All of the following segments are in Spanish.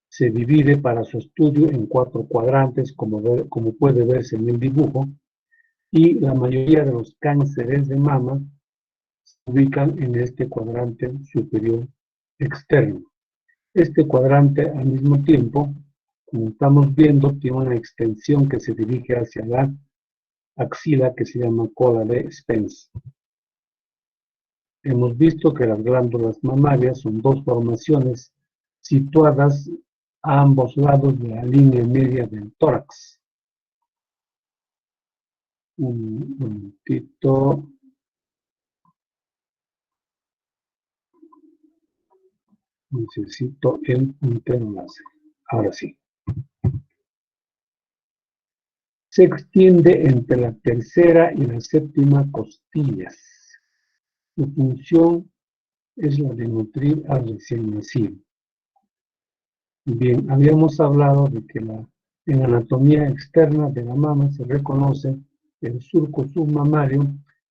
Se divide para su estudio en 4 cuadrantes, como puede verse en el dibujo, y la mayoría de los cánceres de mama se ubican en este cuadrante superior externo. Este cuadrante, al mismo tiempo, como estamos viendo, tiene una extensión que se dirige hacia la axila, que se llama cola de Spence. Hemos visto que las glándulas mamarias son 2 formaciones situadas a ambos lados de la línea media del tórax. Un momentito. Necesito el puntero láser. Ahora sí. Se extiende entre la tercera y la séptima costillas. Su función es la de nutrir al recién nacido. Bien, habíamos hablado de que en la anatomía externa de la mama se reconoce el surco submamario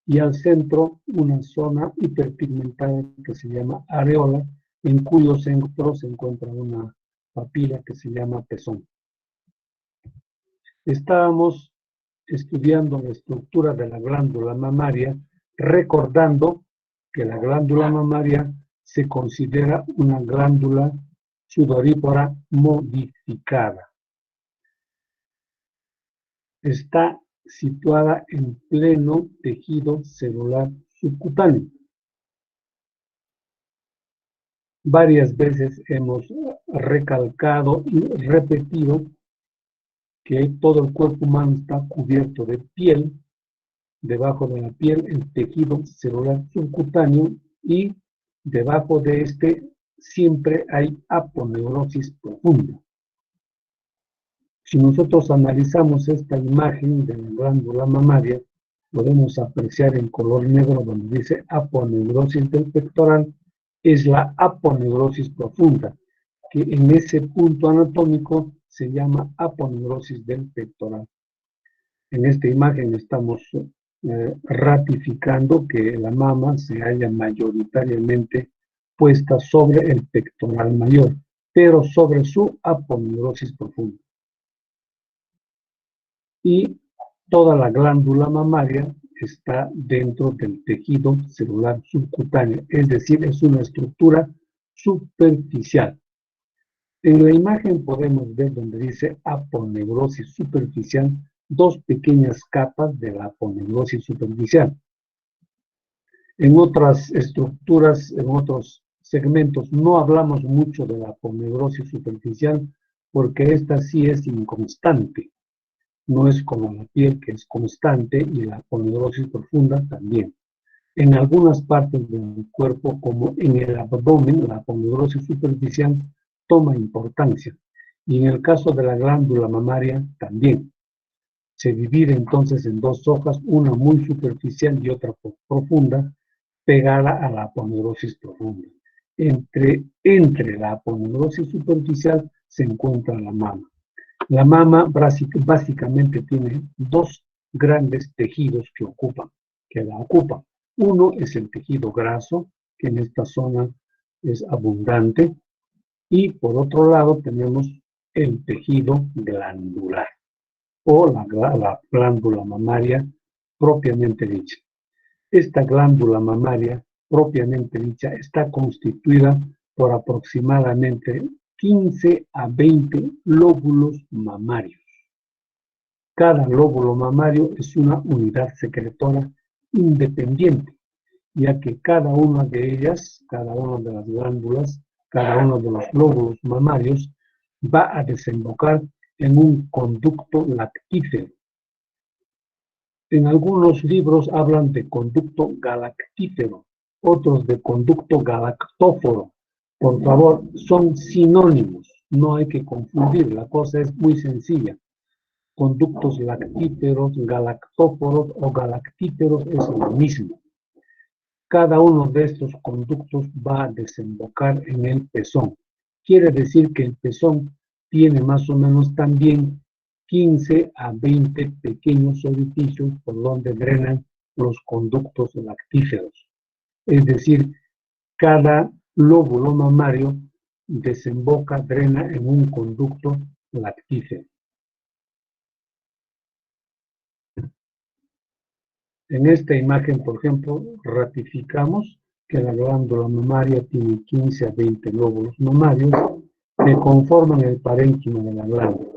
y al centro una zona hiperpigmentada que se llama areola, en cuyo centro se encuentra una papila que se llama pezón. Estábamos estudiando la estructura de la glándula mamaria, recordando que la glándula mamaria se considera una glándula sudorípara modificada. Está situada en pleno tejido celular subcutáneo. Varias veces hemos recalcado y repetido que todo el cuerpo humano está cubierto de piel, debajo de la piel el tejido celular subcutáneo y debajo de este siempre hay aponeurosis profunda. Si nosotros analizamos esta imagen de la glándula mamaria, podemos apreciar en color negro donde dice aponeurosis del pectoral, es la aponeurosis profunda, que en ese punto anatómico se llama aponeurosis del pectoral. En esta imagen estamos ratificando que la mama se halla mayoritariamente puesta sobre el pectoral mayor, pero sobre su aponeurosis profunda. Y toda la glándula mamaria está dentro del tejido celular subcutáneo, es decir, es una estructura superficial. En la imagen podemos ver donde dice aponeurosis superficial, 2 pequeñas capas de la aponeurosis superficial. En otras estructuras, en otros segmentos, no hablamos mucho de la aponeurosis superficial porque esta sí es inconstante. No es como la piel, que es constante, y la aponeurosis profunda también. En algunas partes del cuerpo, como en el abdomen, la aponeurosis superficial toma importancia. Y en el caso de la glándula mamaria, también. Se divide entonces en 2 hojas, una muy superficial y otra profunda, pegada a la aponeurosis profunda. Entre la aponeurosis superficial se encuentra la mama. La mama básicamente tiene 2 grandes tejidos que la ocupan. Uno es el tejido graso, que en esta zona es abundante, y por otro lado tenemos el tejido glandular, o la glándula mamaria propiamente dicha. Esta glándula mamaria propiamente dicha está constituida por aproximadamente 15 a 20 lóbulos mamarios. Cada lóbulo mamario es una unidad secretora independiente, ya que cada una de ellas, cada una de las glándulas, cada uno de los lóbulos mamarios va a desembocar en un conducto lactífero. En algunos libros hablan de conducto galactífero, otros de conducto galactóforo. Por favor, son sinónimos, no hay que confundir, la cosa es muy sencilla. Conductos lactíferos, galactóforos o galactíferos es lo mismo. Cada uno de estos conductos va a desembocar en el pezón. Quiere decir que el pezón tiene más o menos también 15 a 20 pequeños orificios por donde drenan los conductos lactíferos. Es decir, cada lóbulo mamario desemboca, drena en un conducto lactífero. En esta imagen, por ejemplo, ratificamos que la glándula mamaria tiene 15 a 20 lóbulos mamarios que conforman el parénquima de la glándula.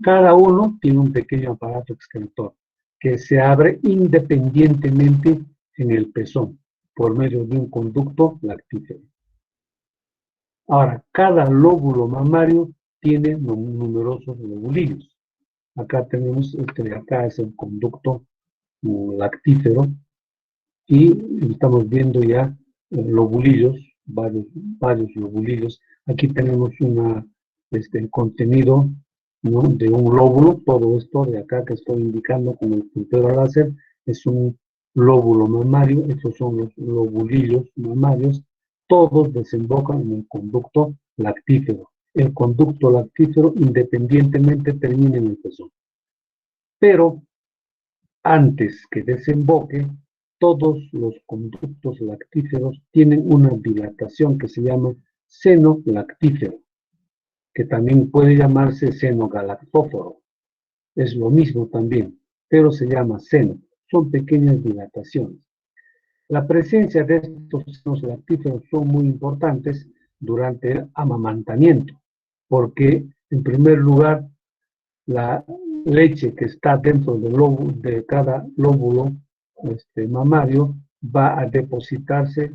Cada uno tiene un pequeño aparato excretor que se abre independientemente en el pezón por medio de un conducto lactífero. Ahora, cada lóbulo mamario tiene numerosos lobulillos. Acá tenemos, acá es el conducto lactífero y estamos viendo ya lobulillos, varios lobulillos. Aquí tenemos el contenido, ¿no?, de un lóbulo. Todo esto de acá que estoy indicando con el puntero láser es un lóbulo mamario. Estos son los lobulillos mamarios. Todos desembocan en el conducto lactífero. El conducto lactífero independientemente termina en el pezón. Pero antes que desemboque, todos los conductos lactíferos tienen una dilatación que se llama seno lactífero, que también puede llamarse seno galactóforo. Es lo mismo también, pero se llama seno. Son pequeñas dilataciones. La presencia de estos senos lactíferos son muy importantes durante el amamantamiento, porque en primer lugar la leche que está dentro de cada lóbulo mamario va a depositarse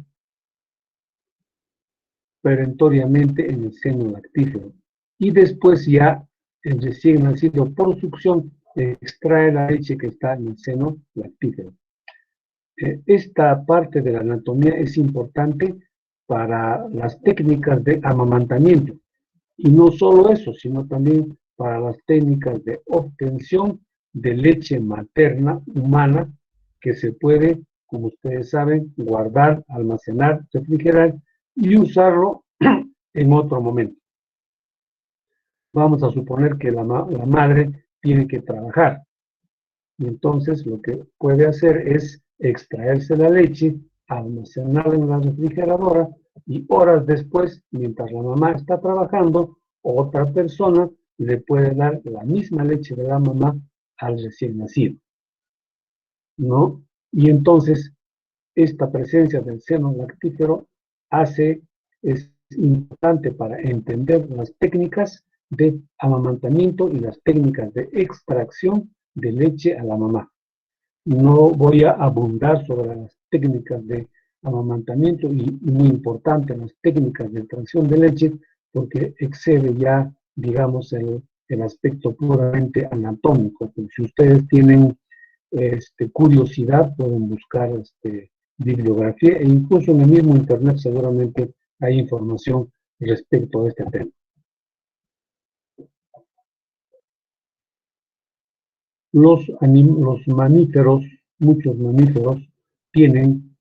perentoriamente en el seno lactífero. Y después ya el recién nacido por succión extrae la leche que está en el seno lactífero. Esta parte de la anatomía es importante para las técnicas de amamantamiento. Y no solo eso, sino también para las técnicas de obtención de leche materna humana que se puede, como ustedes saben, guardar, almacenar, refrigerar y usarlo en otro momento. Vamos a suponer que la madre tiene que trabajar. Y entonces lo que puede hacer es extraerse la leche, almacenarla en la refrigeradora y horas después, mientras la mamá está trabajando, otra persona le puede dar la misma leche de la mamá al recién nacido, ¿no? Y entonces esta presencia del seno lactífero es importante para entender las técnicas de amamantamiento y las técnicas de extracción de leche a la mamá. No voy a abundar sobre las técnicas de amamantamiento y muy importante las técnicas de extracción de leche porque excede ya, digamos, el aspecto puramente anatómico. Pero si ustedes tienen curiosidad, pueden buscar bibliografía e incluso en el mismo internet seguramente hay información respecto a este tema. Los mamíferos, muchos mamíferos, tienen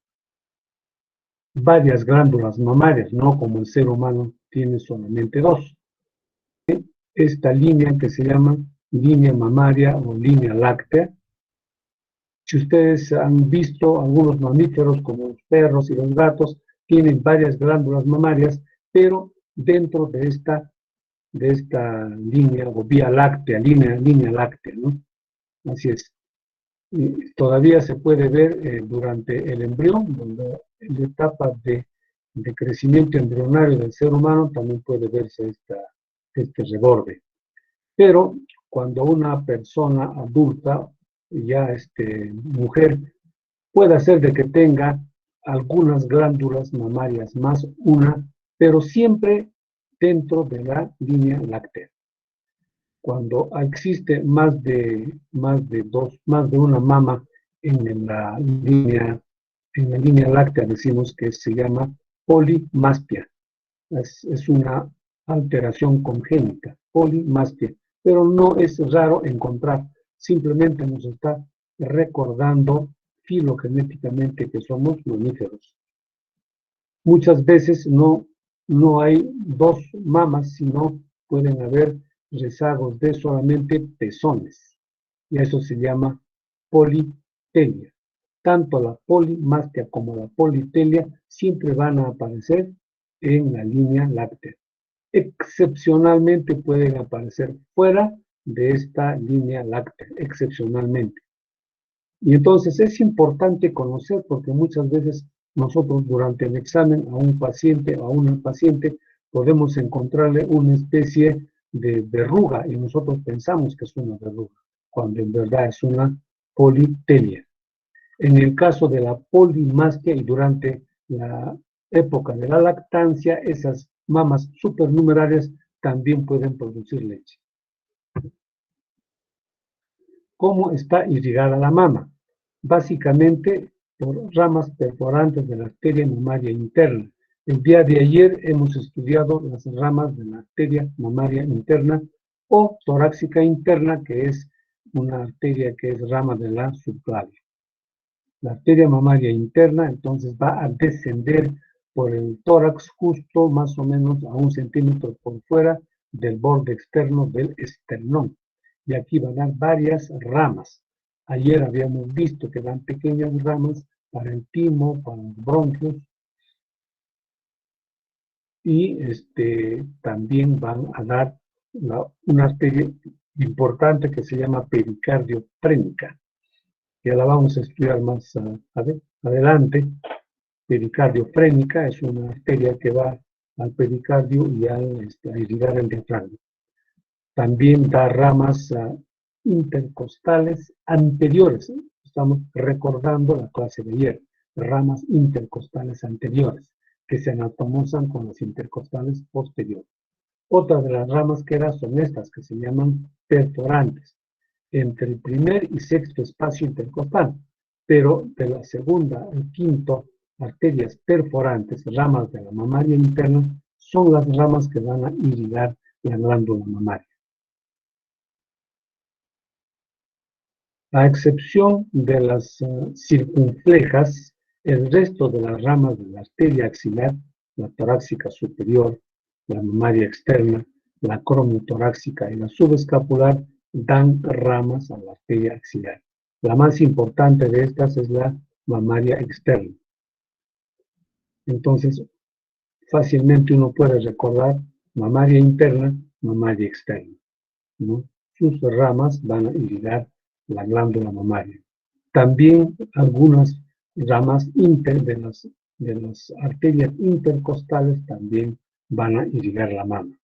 varias glándulas mamarias, no como el ser humano tiene solamente dos. Esta línea que se llama línea mamaria o línea láctea, si ustedes han visto algunos mamíferos como los perros y los gatos, tienen varias glándulas mamarias, pero dentro de esta línea o vía láctea, línea láctea, ¿no? Así es. Y todavía se puede ver durante el embrión, donde en la etapa de crecimiento embrionario del ser humano también puede verse este reborde. Pero cuando una persona adulta, ya mujer, puede hacer de que tenga algunas glándulas mamarias más una, pero siempre dentro de la línea láctea. Cuando existe más de una mama en la línea láctea, decimos que se llama polimaspia. Es una alteración congénita, polimaspia, pero no es raro encontrar, simplemente nos está recordando filogenéticamente que somos mamíferos. Muchas veces no hay dos mamas, sino pueden haber rezagos de solamente pezones, y eso se llama politelia. Tanto la polimastia como la politelia siempre van a aparecer en la línea láctea. excepcionalmente pueden aparecer fuera de esta línea láctea, excepcionalmente. Y entonces es importante conocer, porque muchas veces nosotros durante el examen a un paciente o a una paciente podemos encontrarle una especie de verruga y nosotros pensamos que es una verruga, cuando en verdad es una politelia. En el caso de la polimastia y durante la época de la lactancia, esas mamas supernumerarias también pueden producir leche. ¿Cómo está irrigada la mama? Básicamente por ramas perforantes de la arteria mamaria interna. El día de ayer hemos estudiado las ramas de la arteria mamaria interna o torácica interna, que es una arteria que es rama de la subclavia. La arteria mamaria interna entonces va a descender por el tórax justo más o menos a 1 centímetro por fuera del borde externo del esternón. Y aquí van a dar varias ramas. Ayer habíamos visto que dan pequeñas ramas para el timo, para los bronquios. Y también van a dar una arteria importante que se llama pericardio frénica. Ya la vamos a estudiar más adelante. Pericardio frénica es una arteria que va al pericardio y a irrigar el diafragma. También da ramas intercostales anteriores. Estamos recordando la clase de ayer. Ramas intercostales anteriores que se anatomozan con las intercostales posteriores. Otra de las ramas que son estas que se llaman perforantes, entre el primer y sexto espacio intercostal, pero de la segunda al quinto arterias perforantes, ramas de la mamaria interna, son las ramas que van a irrigar la glándula mamaria. A excepción de las circunflejas, el resto de las ramas de la arteria axilar, la torácica superior, la mamaria externa, la croniotorácica y la subescapular, dan ramas a la arteria axilar. La más importante de estas es la mamaria externa. Entonces, fácilmente uno puede recordar mamaria interna, mamaria externa, ¿no? Sus ramas van a irrigar la glándula mamaria. También algunas ramas de las arterias intercostales también van a irrigar la mama.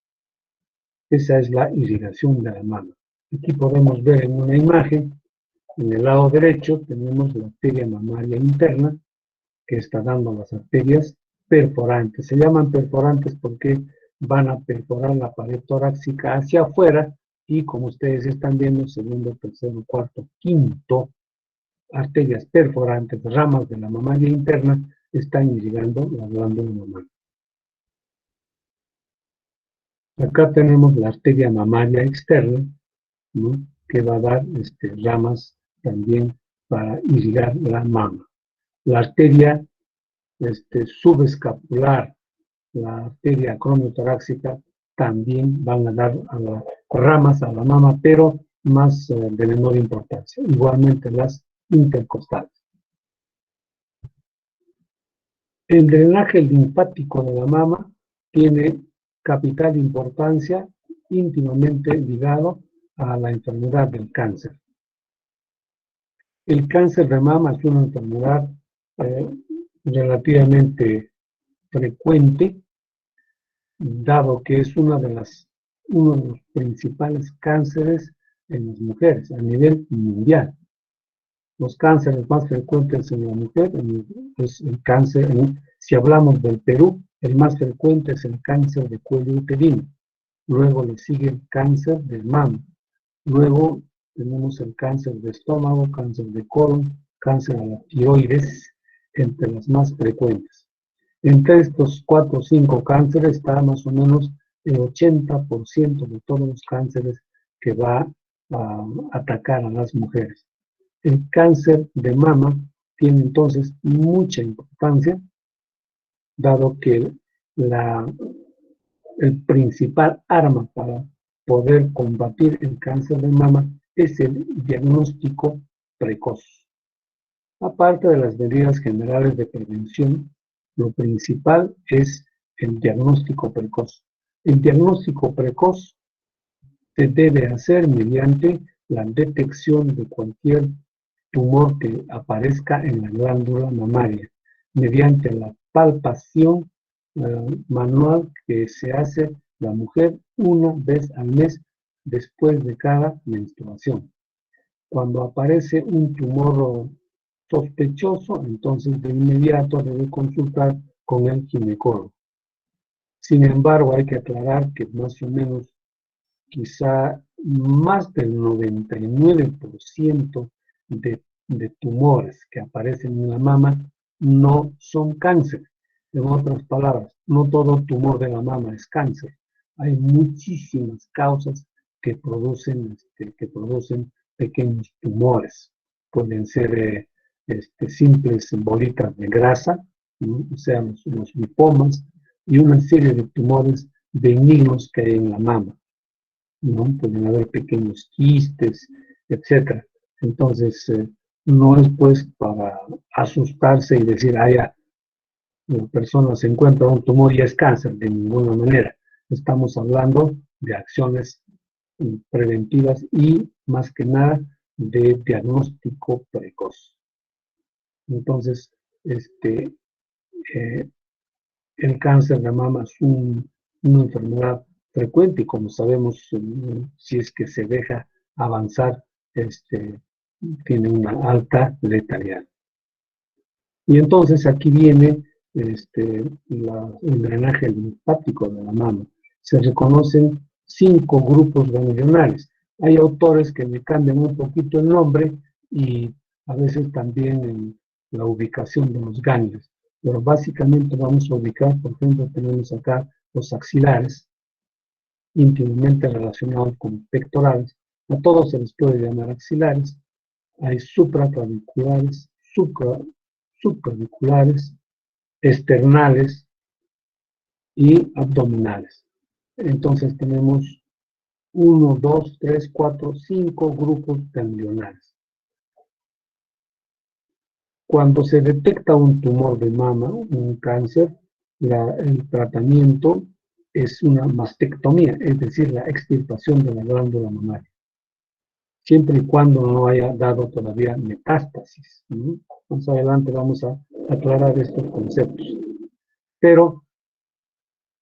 Esa es la irrigación de la mama. Aquí podemos ver en una imagen, en el lado derecho tenemos la arteria mamaria interna, que está dando las arterias perforantes. Se llaman perforantes porque van a perforar la pared torácica hacia afuera y como ustedes están viendo, segundo, tercero, cuarto, quinto, arterias perforantes, ramas de la mamaria interna, están irrigando la glándula mamaria. Acá tenemos la arteria mamaria externa, ¿no?, que va a dar ramas también para irrigar la mama. La arteria subescapular, la arteria croniotorácica, también van a dar ramas a la mama, pero más de menor importancia. Igualmente las intercostales. El drenaje linfático de la mama tiene capital importancia, íntimamente ligado a la enfermedad del cáncer. El cáncer de mama es una enfermedad relativamente frecuente, dado que es uno de los principales cánceres en las mujeres a nivel mundial. Los cánceres más frecuentes en la mujer es el cáncer, si hablamos del Perú, el más frecuente es el cáncer de cuello uterino. Luego le sigue el cáncer de mama. Luego tenemos el cáncer de estómago, cáncer de colon, cáncer a la tiroides, entre las más frecuentes. Entre estos 4 o 5 cánceres está más o menos el 80% de todos los cánceres que va a atacar a las mujeres. El cáncer de mama tiene entonces mucha importancia, dado que el principal arma para poder combatir el cáncer de mama es el diagnóstico precoz. Aparte de las medidas generales de prevención, lo principal es el diagnóstico precoz. El diagnóstico precoz se debe hacer mediante la detección de cualquier tumor que aparezca en la glándula mamaria, mediante la palpación manual que se hace la mujer una vez al mes después de cada menstruación. Cuando aparece un tumor sospechoso, entonces de inmediato debe consultar con el ginecólogo. Sin embargo, hay que aclarar que más o menos quizá más del 99% de tumores que aparecen en la mama no son cáncer. En otras palabras, no todo tumor de la mama es cáncer. Hay muchísimas causas que producen pequeños tumores. Pueden ser simples bolitas de grasa, ¿no? O sea, los lipomas, y una serie de tumores benignos que hay en la mama, ¿no? Pueden haber pequeños quistes, etcétera. Entonces, no es pues para asustarse y decir, ya, la persona se encuentra un tumor y es cáncer, de ninguna manera. Estamos hablando de acciones preventivas y, más que nada, de diagnóstico precoz. Entonces, eh, el cáncer de mama es una enfermedad frecuente y, como sabemos, si es que se deja avanzar, tiene una alta letalidad. Y entonces aquí viene el drenaje linfático de la mama. Se reconocen 5 grupos ganglionales. Hay autores que le cambian un poquito el nombre y a veces también en la ubicación de los ganglios. Pero básicamente vamos a ubicar, por ejemplo, tenemos acá los axilares, íntimamente relacionados con pectorales. A todos se les puede llamar axilares. Hay supraclaviculares, subclaviculares, externales y abdominales. Entonces tenemos 1, 2, 3, 4, 5 grupos ganglionales. Cuando se detecta un tumor de mama, un cáncer, el tratamiento es una mastectomía, es decir, la extirpación de la glándula mamaria, siempre y cuando no haya dado todavía metástasis, ¿no? Más adelante vamos a aclarar estos conceptos. Pero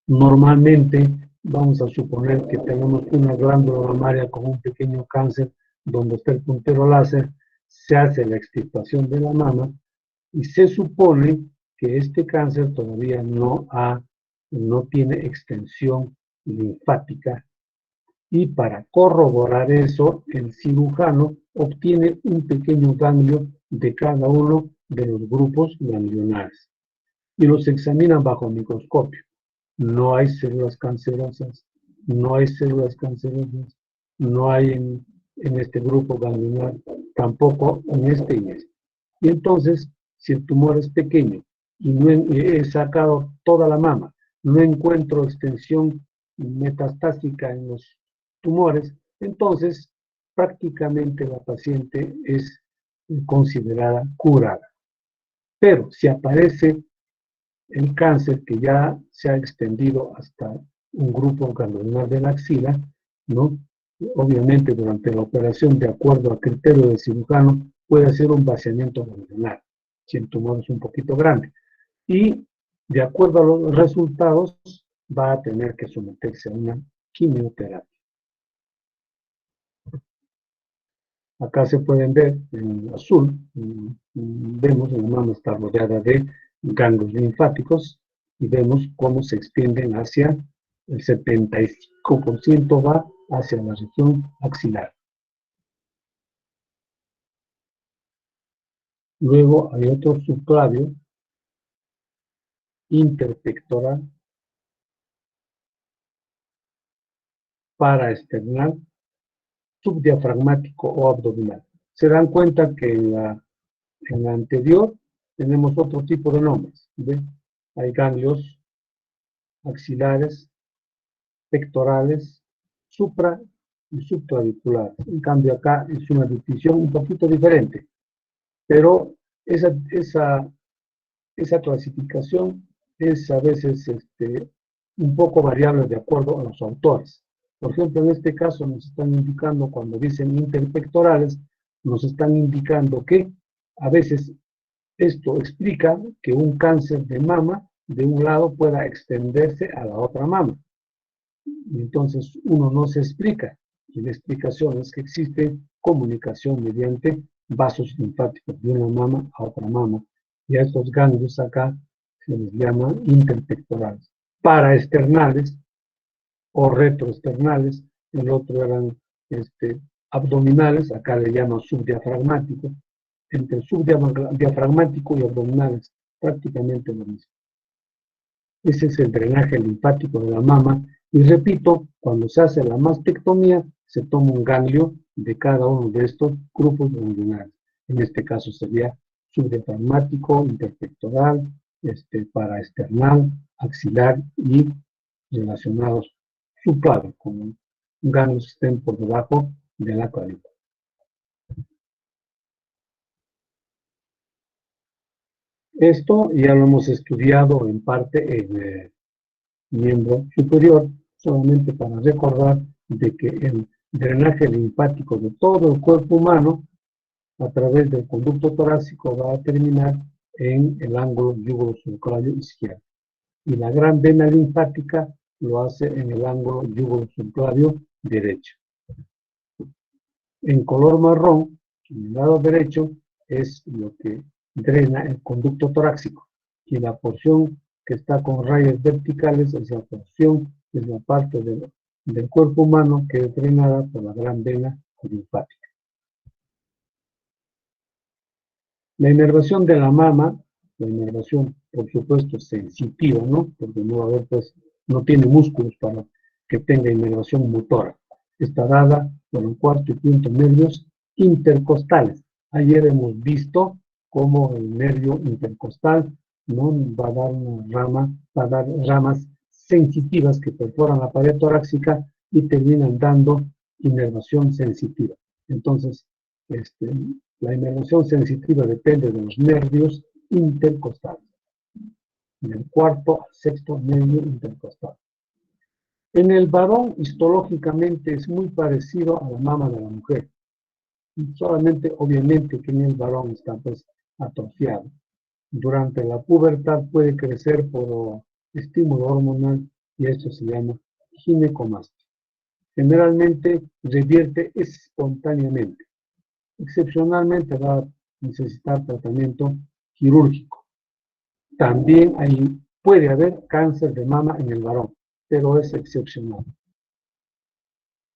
normalmente vamos a suponer que tenemos una glándula mamaria con un pequeño cáncer donde está el puntero láser, se hace la extirpación de la mama y se supone que este cáncer todavía no tiene extensión linfática, y para corroborar eso, el cirujano obtiene un pequeño ganglio de cada uno de los grupos ganglionares y los examina bajo microscopio. No hay células cancerosas, no hay células cancerosas, no hay en este grupo ganglionar, tampoco en este y en este. Y entonces, si el tumor es pequeño y no he sacado toda la mama, no encuentro extensión metastásica en los tumores, entonces prácticamente la paciente es considerada curada. Pero si aparece el cáncer que ya se ha extendido hasta un grupo ganglionar de la axila, ¿no? Obviamente durante la operación, de acuerdo al criterio del cirujano, puede hacer un vaciamiento ganglionar, si el tumor es un poquito grande. Y de acuerdo a los resultados, va a tener que someterse a una quimioterapia. Acá se pueden ver en azul, vemos que la mama está rodeada de ganglios linfáticos y vemos cómo se extienden hacia el 75% va hacia la región axilar. Luego hay otro subclavio interpectoral, paraesternal, subdiafragmático o abdominal. Se dan cuenta que en la anterior tenemos otro tipo de nombres. ¿Ve? Hay ganglios axilares, pectorales, supra y subclaviculares. En cambio acá es una distinción un poquito diferente, pero esa clasificación es a veces un poco variable de acuerdo a los autores. Por ejemplo, en este caso nos están indicando, cuando dicen interpectorales, nos están indicando que a veces esto explica que un cáncer de mama de un lado pueda extenderse a la otra mama. Y entonces uno no se explica. Y la explicación es que existe comunicación mediante vasos linfáticos de una mama a otra mama. Y a estos ganglios acá se les llama interpectorales. Paraesternales o retroesternales, el otro eran abdominales, acá le llaman subdiafragmáticos. Entre subdiafragmático y abdominales, prácticamente lo mismo. Ese es el drenaje linfático de la mama. Y repito, cuando se hace la mastectomía, se toma un ganglio de cada uno de estos grupos ganglionares. En este caso sería subdiafragmático, interpectoral, paraesternal, axilar y relacionados suprados, con ganglios que estén por debajo de la clavícula. Esto ya lo hemos estudiado en parte en el miembro superior, solamente para recordar de que el drenaje linfático de todo el cuerpo humano a través del conducto torácico va a terminar en el ángulo yugosubclavio izquierdo. Y la gran vena linfática lo hace en el ángulo yugosubclavio derecho. En color marrón, en el lado derecho, es lo que drena el conducto torácico. Y la porción que está con rayas verticales es la porción, es la parte del cuerpo humano que es drenada por la gran vena linfática. La inervación de la mama, la inervación, por supuesto, sensitiva, ¿no? Porque no va a haber, pues, no tiene músculos para que tenga inervación motora. Está dada por el cuarto y quinto nervios intercostales. Ayer hemos visto cómo el nervio intercostal, ¿no?, va a dar una rama, va a dar ramas sensitivas que perforan la pared torácica y terminan dando inervación sensitiva. Entonces, la inervación sensitiva depende de los nervios intercostales, del cuarto al sexto nervio intercostal. En el varón, histológicamente, es muy parecido a la mama de la mujer. Solamente, obviamente, que en el varón está, pues, atrofiado. Durante la pubertad puede crecer por estímulo hormonal y esto se llama ginecomastia. Generalmente revierte espontáneamente. Excepcionalmente va a necesitar tratamiento quirúrgico. También puede haber cáncer de mama en el varón, pero es excepcional.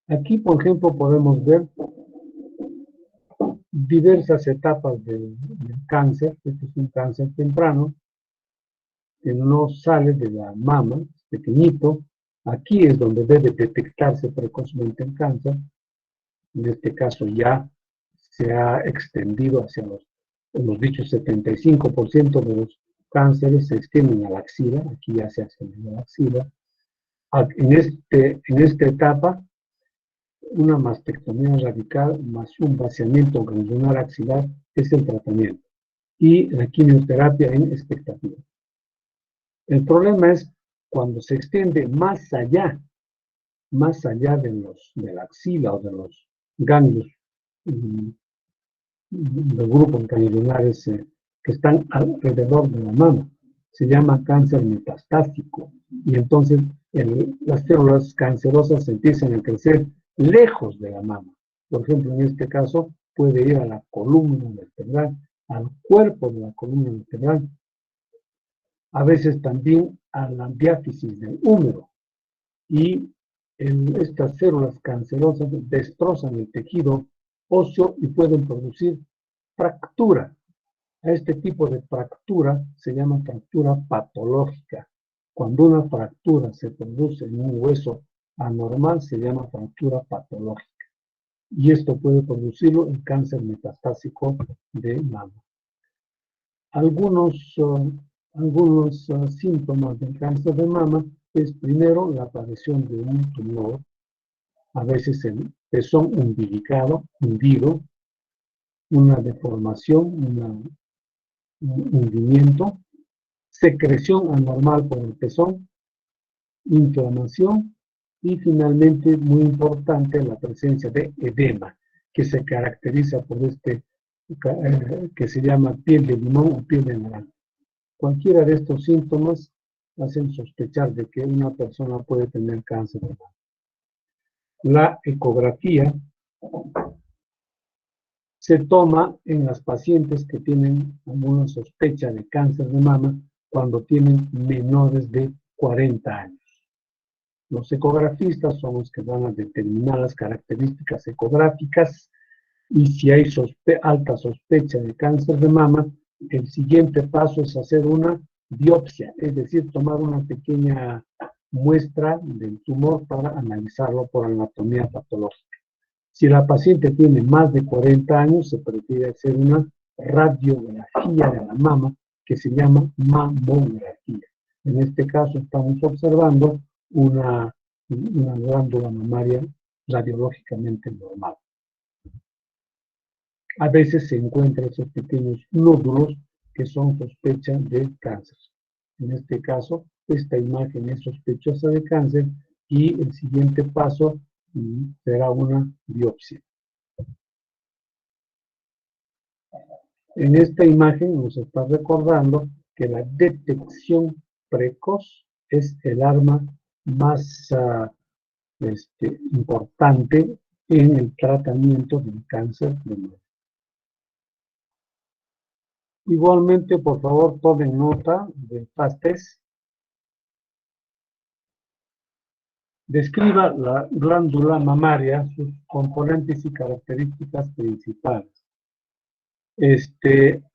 Aquí, por ejemplo, podemos ver diversas etapas del cáncer. Este es un cáncer temprano que no sale de la mama, pequeñito. Aquí es donde debe detectarse precozmente el cáncer. En este caso ya se ha extendido hacia hemos dicho, 75% de los cánceres se extienden a la axila. Aquí ya se ha extendido a la axila. En esta etapa, una mastectomía radical más un vaciamiento ganglionar axilar es el tratamiento. Y la quimioterapia en expectativa. El problema es cuando se extiende más allá de la axila o de los ganglios, los grupos ganglionares que están alrededor de la mama. Se llama cáncer metastásico. Y entonces las células cancerosas empiezan a crecer lejos de la mama. Por ejemplo, en este caso puede ir a la columna vertebral, al cuerpo de la columna vertebral, a veces también a la diáfisis del húmero. Y estas células cancerosas destrozan el tejido óseo y pueden producir fractura. A este tipo de fractura se llama fractura patológica. Cuando una fractura se produce en un hueso anormal, se llama fractura patológica. Y esto puede producirlo el cáncer metastásico de mama. Algunos síntomas del cáncer de mama es, primero, la aparición de un tumor, a veces el pezón umbilicado, hundido, una deformación, un hundimiento, secreción anormal por el pezón, inflamación y finalmente, muy importante, la presencia de edema, que se caracteriza por que se llama piel de limón o piel de naranja. Cualquiera de estos síntomas hacen sospechar de que una persona puede tener cáncer de mama. La ecografía se toma en las pacientes que tienen alguna sospecha de cáncer de mama cuando tienen menores de 40 años. Los ecografistas son los que van a determinar las características ecográficas y si hay alta sospecha de cáncer de mama, el siguiente paso es hacer una biopsia, es decir, tomar una pequeña muestra del tumor para analizarlo por anatomía patológica. Si la paciente tiene más de 40 años, se prefiere hacer una radiografía de la mama que se llama mamografía. En este caso estamos observando una glándula mamaria radiológicamente normal. A veces se encuentran esos pequeños nódulos que son sospecha de cáncer. En este caso, esta imagen es sospechosa de cáncer y el siguiente paso será una biopsia. En esta imagen nos está recordando que la detección precoz es el arma más importante en el tratamiento del cáncer de mama. Igualmente, por favor, tomen nota del FASTES. Describa la glándula mamaria, sus componentes y características principales.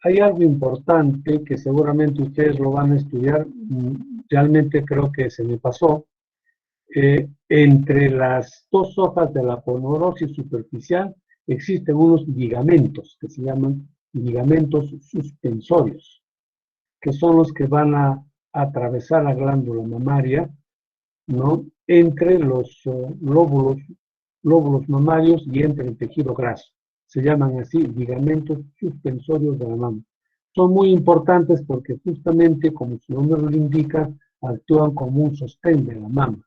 Hay algo importante que seguramente ustedes lo van a estudiar, realmente creo que se me pasó. Entre las dos hojas de la poneurosis superficial existen unos ligamentos que se llaman ligamentos suspensorios, que son los que van a atravesar la glándula mamaria, ¿no?, entre los lóbulos mamarios y entre el tejido graso. Se llaman así ligamentos suspensorios de la mama. Son muy importantes porque justamente, como su nombre lo indica, actúan como un sostén de la mama,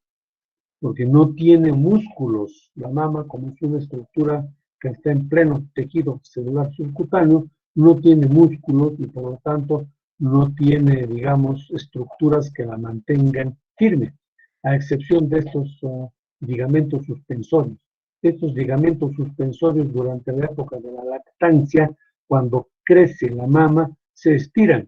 porque no tiene músculos. La mama, como es una estructura que está en pleno tejido celular subcutáneo, no tiene músculos y por lo tanto no tiene, digamos, estructuras que la mantengan firme, a excepción de estos ligamentos suspensorios. Estos ligamentos suspensorios durante la época de la lactancia, cuando crece la mama, se estiran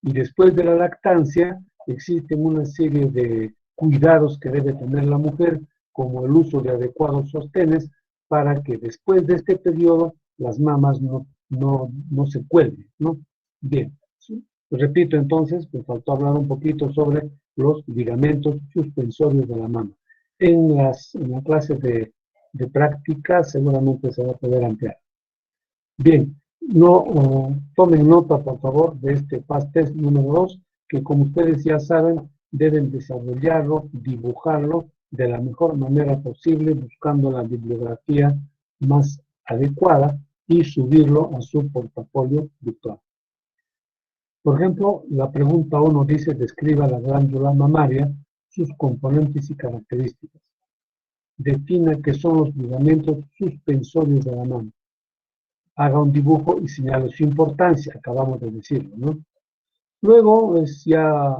y después de la lactancia existen una serie de cuidados que debe tener la mujer, como el uso de adecuados sostenes para que después de este periodo las mamas no se cuelguen, ¿no? Bien, ¿sí? Repito entonces, me faltó hablar un poquito sobre los ligamentos suspensorios de la mama. En la clase de práctica seguramente se va a poder ampliar. Bien, tomen nota por favor de este FASTES número 2, que como ustedes ya saben, deben desarrollarlo, dibujarlo de la mejor manera posible, buscando la bibliografía más adecuada y subirlo a su portafolio virtual. Por ejemplo, la pregunta 1 dice: describa la glándula mamaria, sus componentes y características. Defina qué son los ligamentos suspensorios de la mama. Haga un dibujo y señale su importancia, acabamos de decirlo, ¿no? Luego es ya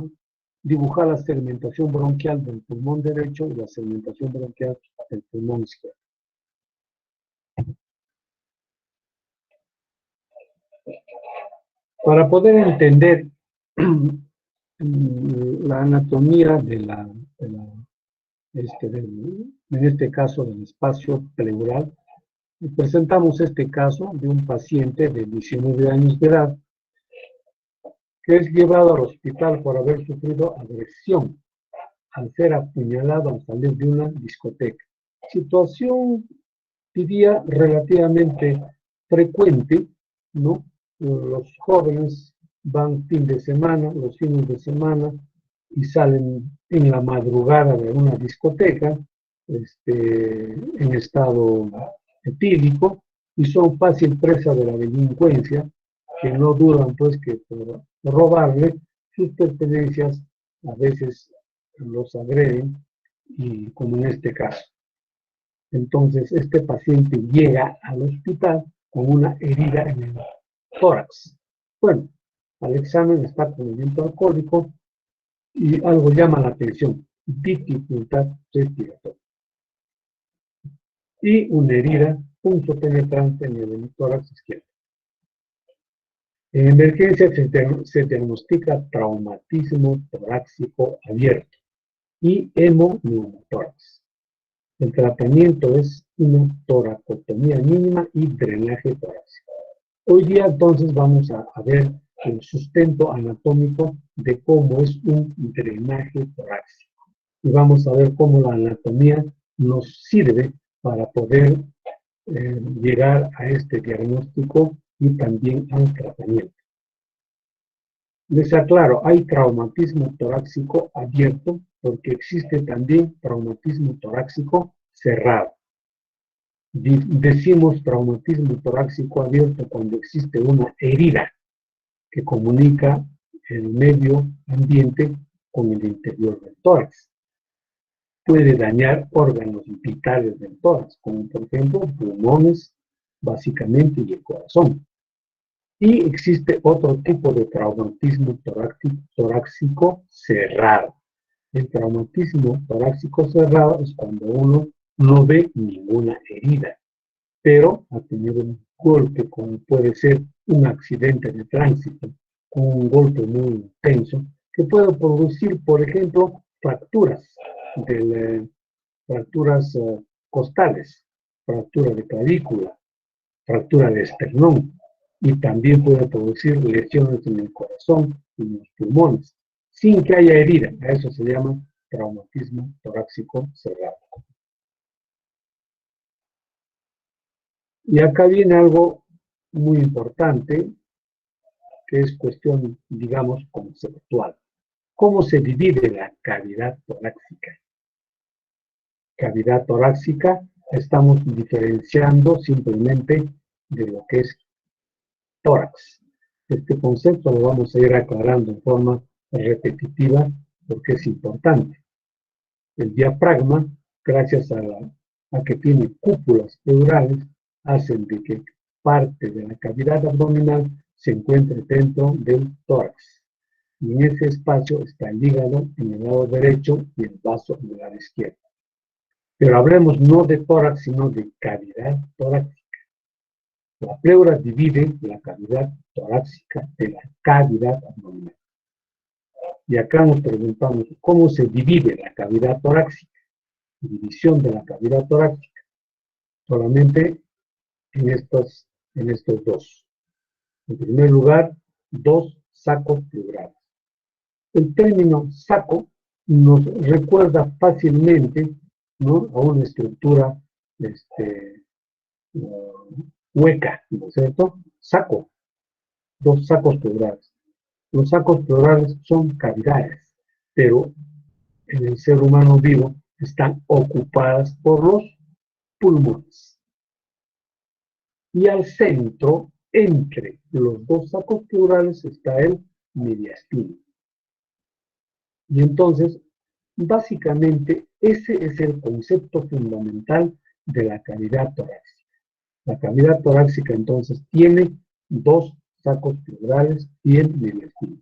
dibujar la segmentación bronquial del pulmón derecho y la segmentación bronquial del pulmón izquierdo. Para poder entender la anatomía en este caso del espacio pleural, presentamos este caso de un paciente de 19 años de edad que es llevado al hospital por haber sufrido agresión al ser apuñalado al salir de una discoteca. Situación, diría, relativamente frecuente, ¿no? Los jóvenes van los fines de semana, y salen en la madrugada de una discoteca, en estado etílico, y son fácil presa de la delincuencia, que no dudan pues que por robarle sus pertenencias, a veces los agreden, y como en este caso. Entonces, este paciente llega al hospital con una herida en el tórax. Bueno, al examen está con evento alcohólico y algo llama la atención, dificultad respiratoria. Y una herida punzopenetrante en el tórax izquierdo. En emergencia se diagnostica traumatismo torácico abierto y hemoneumotórax. El tratamiento es una toracotomía mínima y drenaje torácico. Hoy día entonces vamos a ver el sustento anatómico de cómo es un drenaje torácico. Y vamos a ver cómo la anatomía nos sirve para poder llegar a este diagnóstico y también al tratamiento. Les aclaro, hay traumatismo torácico abierto porque existe también traumatismo torácico cerrado. Decimos traumatismo torácico abierto cuando existe una herida que comunica el medio ambiente con el interior del tórax. Puede dañar órganos vitales del tórax, como por ejemplo pulmones, básicamente, y el corazón. Y existe otro tipo de traumatismo torácico cerrado. El traumatismo torácico cerrado es cuando uno no ve ninguna herida, pero ha tenido un golpe, como puede ser un accidente de tránsito, un golpe muy intenso, que puede producir, por ejemplo, fracturas, fracturas costales, fractura de clavícula, fractura de esternón, y también puede producir lesiones en el corazón y en los pulmones, sin que haya herida. A eso se llama traumatismo torácico cerrado. Y acá viene algo muy importante, que es cuestión, digamos, conceptual. ¿Cómo se divide la cavidad torácica? Cavidad torácica estamos diferenciando simplemente de lo que es tórax. Este concepto lo vamos a ir aclarando en forma repetitiva porque es importante. El diafragma, gracias a que tiene cúpulas pleurales, hacen de que parte de la cavidad abdominal se encuentre dentro del tórax. Y en ese espacio está el hígado en el lado derecho y el vaso en el lado izquierdo. Pero hablemos no de tórax, sino de cavidad torácica. La pleura divide la cavidad torácica de la cavidad abdominal. Y acá nos preguntamos, ¿cómo se divide la cavidad torácica? División de la cavidad torácica. Solamente en estos dos. En primer lugar, dos sacos pleurales. El término saco nos recuerda fácilmente, ¿no?, a una estructura hueca, ¿no es cierto? Saco, dos sacos pleurales. Los sacos pleurales son cavidades, pero en el ser humano vivo están ocupadas por los pulmones. Y al centro, entre los dos sacos pleurales, está el mediastino. Y entonces, básicamente, ese es el concepto fundamental de la cavidad torácica. La cavidad torácica, entonces, tiene dos sacos pleurales y el mediastino.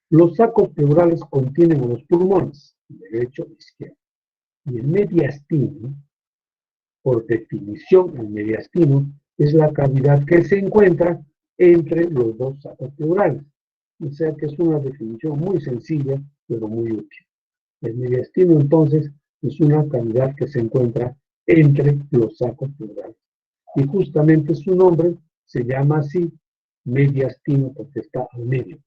Los sacos pleurales contienen a los pulmones, derecho e izquierdo. Y el mediastino, por definición, el mediastino es la cavidad que se encuentra entre los dos sacos pleurales. O sea que es una definición muy sencilla, pero muy útil. El mediastino, entonces, es una cavidad que se encuentra entre los sacos pleurales. Y justamente su nombre se llama así, mediastino, porque está al medio.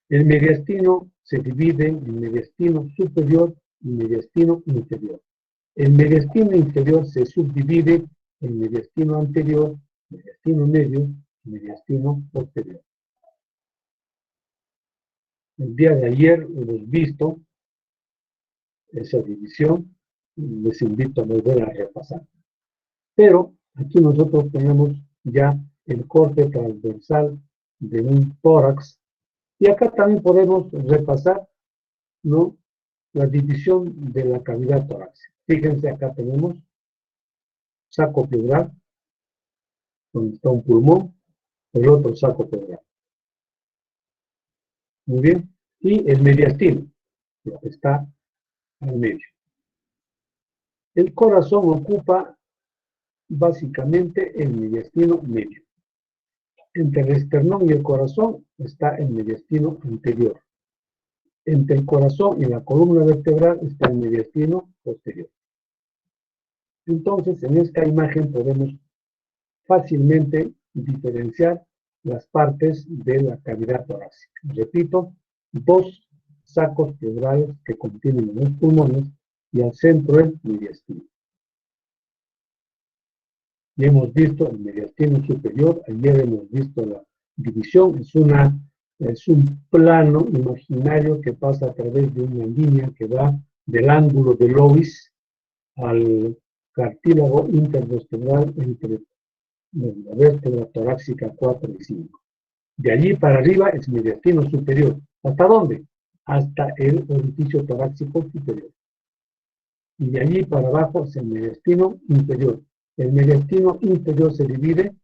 El mediastino se divide en mediastino superior y mediastino inferior. El mediastino inferior se subdivide en mediastino anterior, mediastino medio y mediastino posterior. El día de ayer hemos visto esa división y les invito a volver a repasar. Pero aquí nosotros tenemos ya el corte transversal de un tórax y acá también podemos repasar ¿no? La división de la cavidad torácica. Fíjense, acá tenemos saco pleural, donde está un pulmón, el otro saco pleural. Muy bien. Y el mediastino, lo que está al medio. El corazón ocupa básicamente el mediastino medio. Entre el esternón y el corazón está el mediastino anterior. Entre el corazón y la columna vertebral está el mediastino posterior. Entonces, en esta imagen podemos fácilmente diferenciar las partes de la cavidad torácica. Repito, dos sacos pleurales que contienen los pulmones y al centro el mediastino. Ya hemos visto el mediastino superior, ayer hemos visto la división, es un plano imaginario que pasa a través de una línea que va del ángulo de Lois al cartílago intervertebral entre la vértebra torácica 4 y 5. De allí para arriba es mediastino superior. ¿Hasta dónde? Hasta el orificio torácico superior. Y de allí para abajo es el mediastino inferior. El mediastino inferior se divide,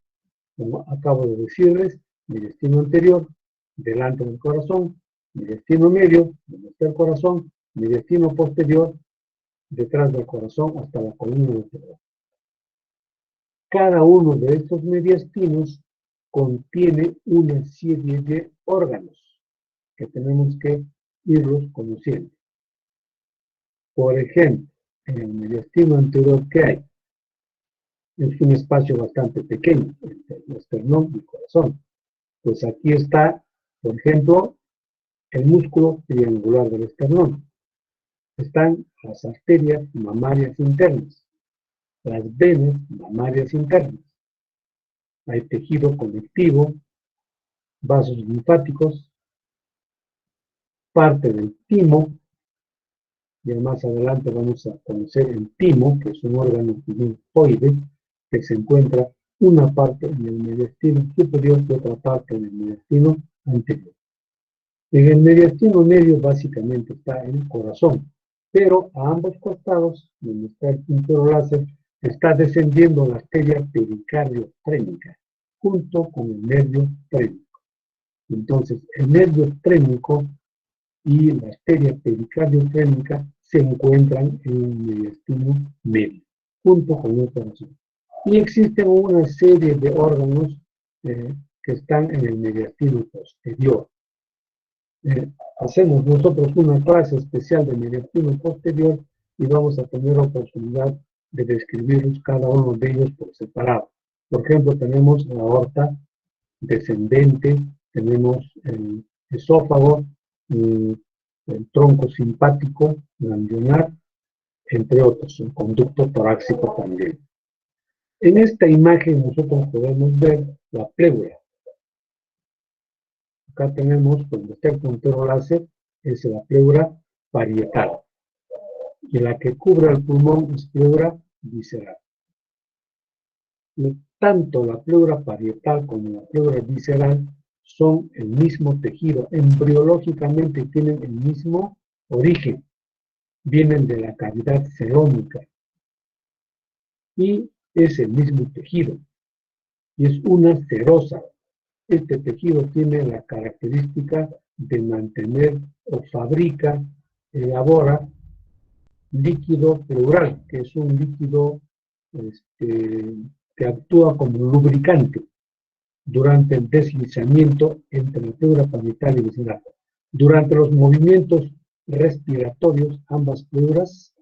como acabo de decirles, mediastino anterior, delante del corazón, mediastino medio, donde está el corazón, mediastino posterior, detrás del corazón hasta la columna vertebral. Cada uno de estos mediastinos contiene una serie de órganos que tenemos que irlos conociendo. Por ejemplo, en el mediastino anterior que hay, es un espacio bastante pequeño entre el esternón y el corazón. Pues aquí está, por ejemplo, el músculo triangular del esternón. Están las arterias mamarias internas, las venas mamarias internas. Hay tejido conectivo, vasos linfáticos, parte del timo, y más adelante vamos a conocer el timo, que es un órgano linfoide, que se encuentra una parte en el mediastino superior y otra parte en el mediastino anterior. En el mediastino medio básicamente está el corazón, pero a ambos costados, donde está el puntero láser, está descendiendo la arteria pericardiotrémica, junto con el nervio trémico. Entonces, el nervio trémico y la arteria pericardiotrémica se encuentran en el mediastino medio, junto con el corazón. Y existen una serie de órganos que están en el mediastino posterior. Hacemos nosotros una clase especial de mediastino posterior y vamos a tener oportunidad de describirlos cada uno de ellos por separado. Por ejemplo, tenemos la aorta descendente, tenemos el esófago, el tronco simpático, ganglionar, entre otros, el conducto torácico también. En esta imagen nosotros podemos ver la pleura. Acá tenemos, donde está el puntero láser, es la pleura parietal. Y la que cubre el pulmón es pleura visceral. Tanto la pleura parietal como la pleura visceral son el mismo tejido, embriológicamente tienen el mismo origen, vienen de la cavidad celómica y es el mismo tejido y es una serosa. Este tejido tiene la característica de mantener o fabrica, elabora líquido pleural, que es un líquido que actúa como lubricante durante el deslizamiento entre la pleura parietal y visceral. Durante los movimientos respiratorios, ambas pleuras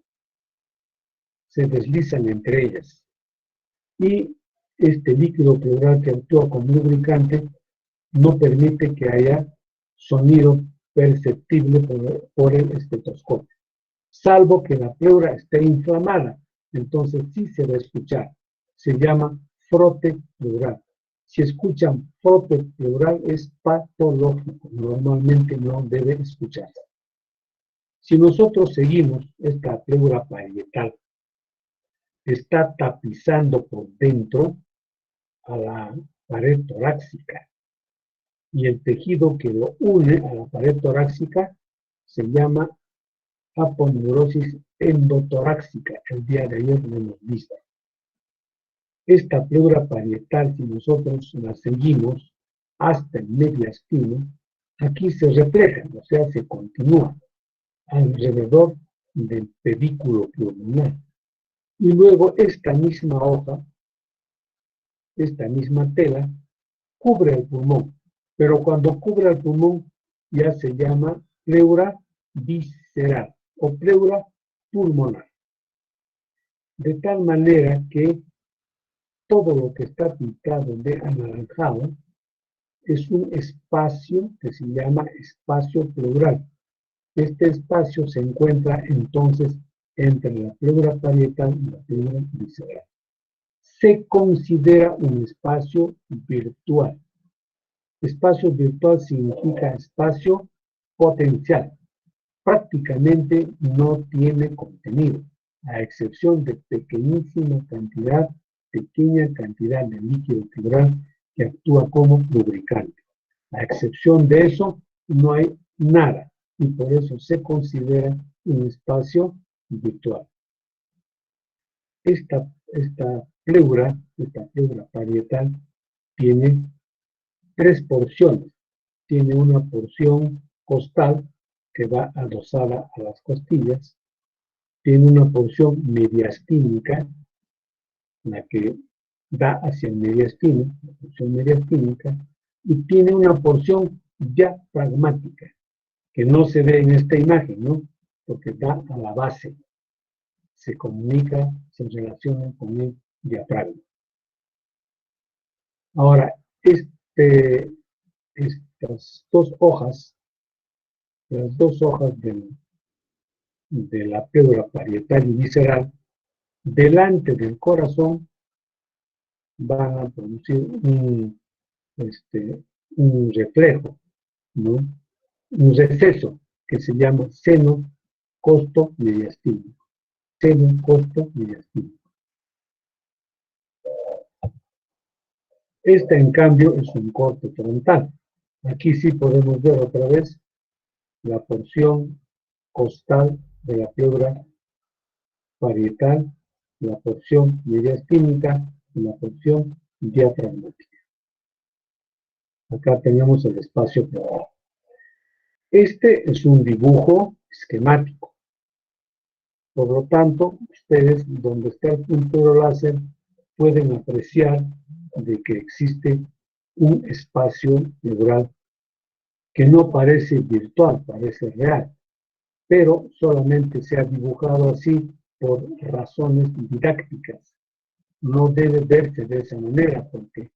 se deslizan entre ellas. Y este líquido pleural que actúa como lubricante no permite que haya sonido perceptible por el estetoscopio, salvo que la pleura esté inflamada, entonces sí se va a escuchar. Se llama frote pleural. Si escuchan frote pleural es patológico, normalmente no debe escucharse. Si nosotros seguimos esta pleura parietal, está tapizando por dentro a la pared torácica y el tejido que lo une a la pared torácica se llama aponeurosis endotorácica. El día de ayer lo hemos visto. Esta pleura parietal, si nosotros la seguimos hasta el mediastino, aquí se refleja, o sea, se continúa alrededor del pedículo pulmonar. Y luego esta misma hoja, esta misma tela, cubre el pulmón. Pero cuando cubre el pulmón ya se llama pleura visceral o pleura pulmonar. De tal manera que todo lo que está pintado de anaranjado es un espacio que se llama espacio pleural. Este espacio se encuentra entonces entre la pleura parietal y la pleura visceral. Se considera un espacio virtual. Espacio virtual significa espacio potencial. Prácticamente no tiene contenido, a excepción de pequeña cantidad de líquido pleural que actúa como lubricante. A excepción de eso, no hay nada y por eso se considera un espacio virtual. Esta pleura parietal, tiene tres porciones. Tiene una porción costal que va adosada a las costillas. Tiene una porción mediastínica, la que da hacia el mediastino, la porción mediastínica, y tiene una porción diafragmática, que no se ve en esta imagen, ¿no? Porque da a la base, se comunica, se relaciona con el diafragma. Ahora, estas dos hojas, las dos hojas de la pleura parietal y visceral, delante del corazón, van a producir un reflejo, ¿no? Un receso que se llama seno costo mediastínico. Seno costo mediastínico. Esta, en cambio, es un corte frontal. Aquí sí podemos ver otra vez la porción costal de la pleura parietal, la porción mediastínica y la porción diafragmática. Acá tenemos el espacio pleural. Este es un dibujo esquemático. Por lo tanto, ustedes, donde está el puntero láser, pueden apreciar de que existe un espacio pleural que no parece virtual, parece real, pero solamente se ha dibujado así por razones didácticas. No debe verse de esa manera, porque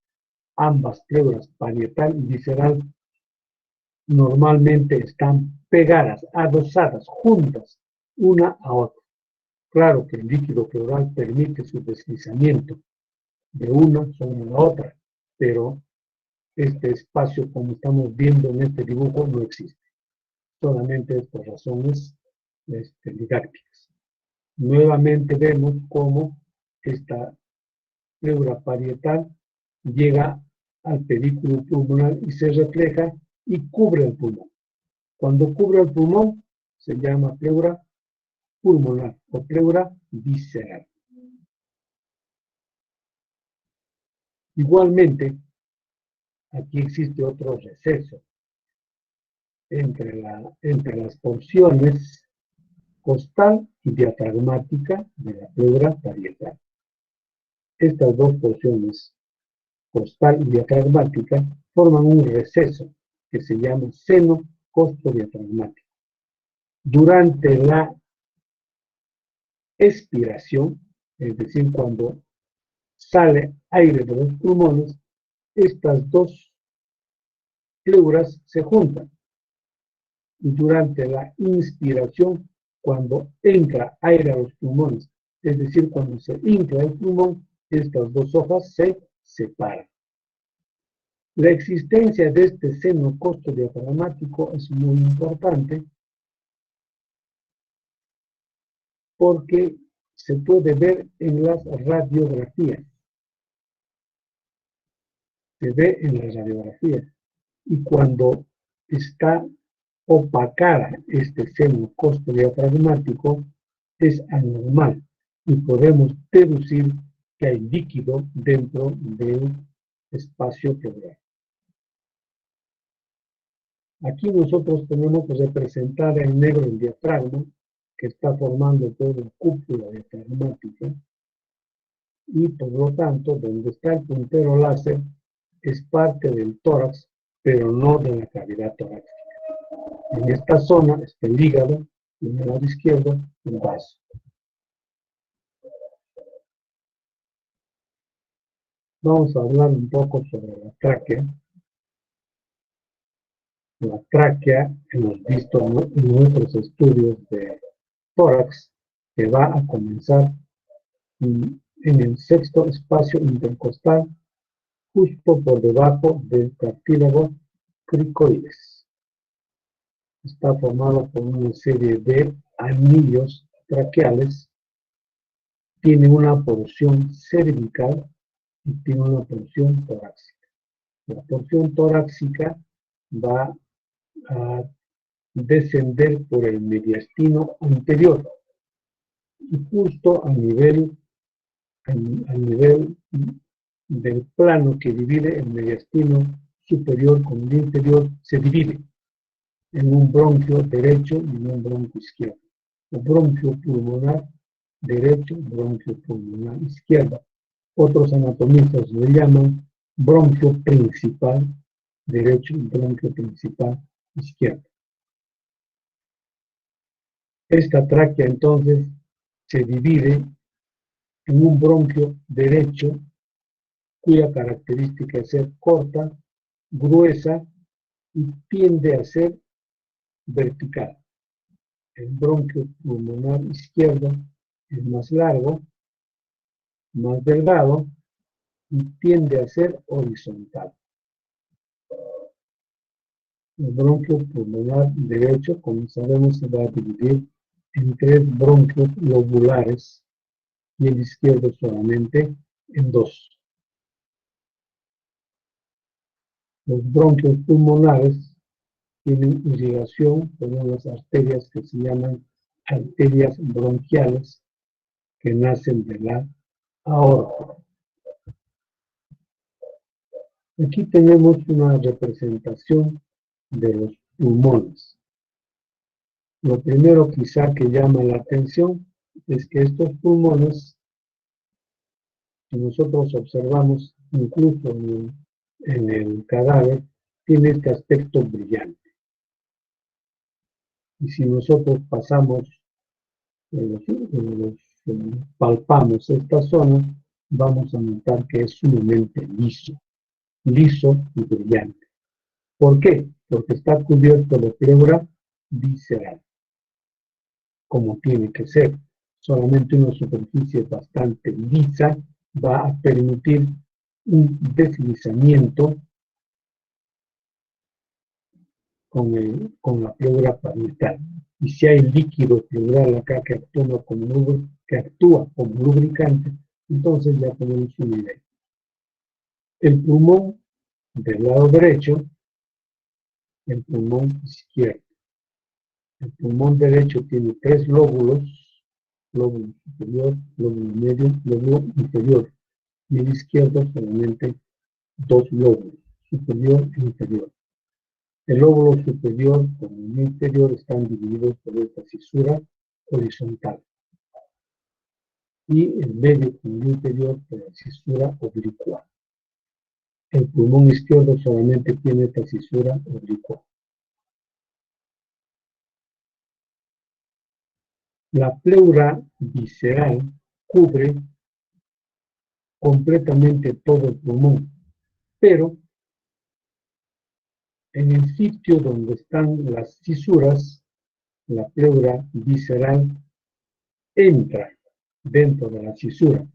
ambas pleuras, parietal y visceral, normalmente están pegadas, adosadas, juntas, una a otra. Claro que el líquido pleural permite su deslizamiento de una sobre la otra, pero este espacio, como estamos viendo en este dibujo, no existe. Solamente es por razones didácticas. Nuevamente vemos cómo esta pleura parietal llega al pedículo pulmonar y se refleja y cubre el pulmón. Cuando cubre el pulmón, se llama pleura pulmonar o pleura visceral. Igualmente, aquí existe otro receso entre las porciones costal y diafragmática de la pleura parietal. Estas dos porciones, costal y diafragmática, forman un receso que se llama seno costodiafragmático. Durante la expiración, es decir, cuando sale aire de los pulmones, estas dos pleuras se juntan. Y durante la inspiración, cuando entra aire a los pulmones, es decir, cuando se infla el pulmón, estas dos hojas se separan. La existencia de este seno costodiafragmático es muy importante porque se puede ver en las radiografías. Se ve en las radiografías. Y cuando está opacara este seno costodiafragmático es anormal y podemos deducir que hay líquido dentro del espacio pleural. Aquí nosotros tenemos representada en negro el diafragma, que está formando toda la cúpula diafragmática, y por lo tanto, donde está el puntero láser es parte del tórax, pero no de la cavidad torácica. En esta zona está el hígado, y en el lado izquierdo el vaso. Vamos a hablar un poco sobre la tráquea. La tráquea hemos visto en nuestros estudios de tórax que va a comenzar en el sexto espacio intercostal, justo por debajo del cartílago cricoides. Está formado por una serie de anillos traqueales, tiene una porción cervical y tiene una porción torácica. La porción torácica va a descender por el mediastino anterior y justo a nivel del plano que divide el mediastino superior con el inferior, se divide en un bronquio derecho y en un bronquio izquierdo. O bronquio pulmonar derecho, bronquio pulmonar izquierdo. Otros anatomistas le llaman bronquio principal derecho y bronquio principal izquierdo. Esta tráquea entonces se divide en un bronquio derecho, cuya característica es ser corta, gruesa y tiende a ser vertical. El bronquio pulmonar izquierdo es más largo, más delgado y tiende a ser horizontal. El bronquio pulmonar derecho, como sabemos, se va a dividir en 3 bronquios lobulares y el izquierdo solamente en 2. Los bronquios pulmonares tienen irrigación por unas arterias que se llaman arterias bronquiales que nacen de la aorta. Aquí tenemos una representación de los pulmones. Lo primero quizá que llama la atención es que estos pulmones, que nosotros observamos incluso en el cadáver, tiene este aspecto brillante. Y si nosotros palpamos esta zona, vamos a notar que es sumamente liso y brillante. ¿Por qué? Porque está cubierto de pleura visceral, como tiene que ser. Solamente una superficie bastante lisa va a permitir un deslizamiento con la pleura parietal. Y si hay líquido pleural acá que actúa como lubricante, entonces ya tenemos una idea. El pulmón del lado derecho, el pulmón izquierdo. El pulmón derecho tiene 3 lóbulos, lóbulo superior, lóbulo medio, lóbulo inferior. Y el izquierdo solamente 2 lóbulos, superior e inferior. El lóbulo superior con el inferior están divididos por esta fisura horizontal. Y el medio con el inferior por la fisura oblicua. El pulmón izquierdo solamente tiene esta fisura oblicua. La pleura visceral cubre completamente todo el pulmón, pero en el sitio donde están las fisuras, la pleura visceral entra dentro de la fisura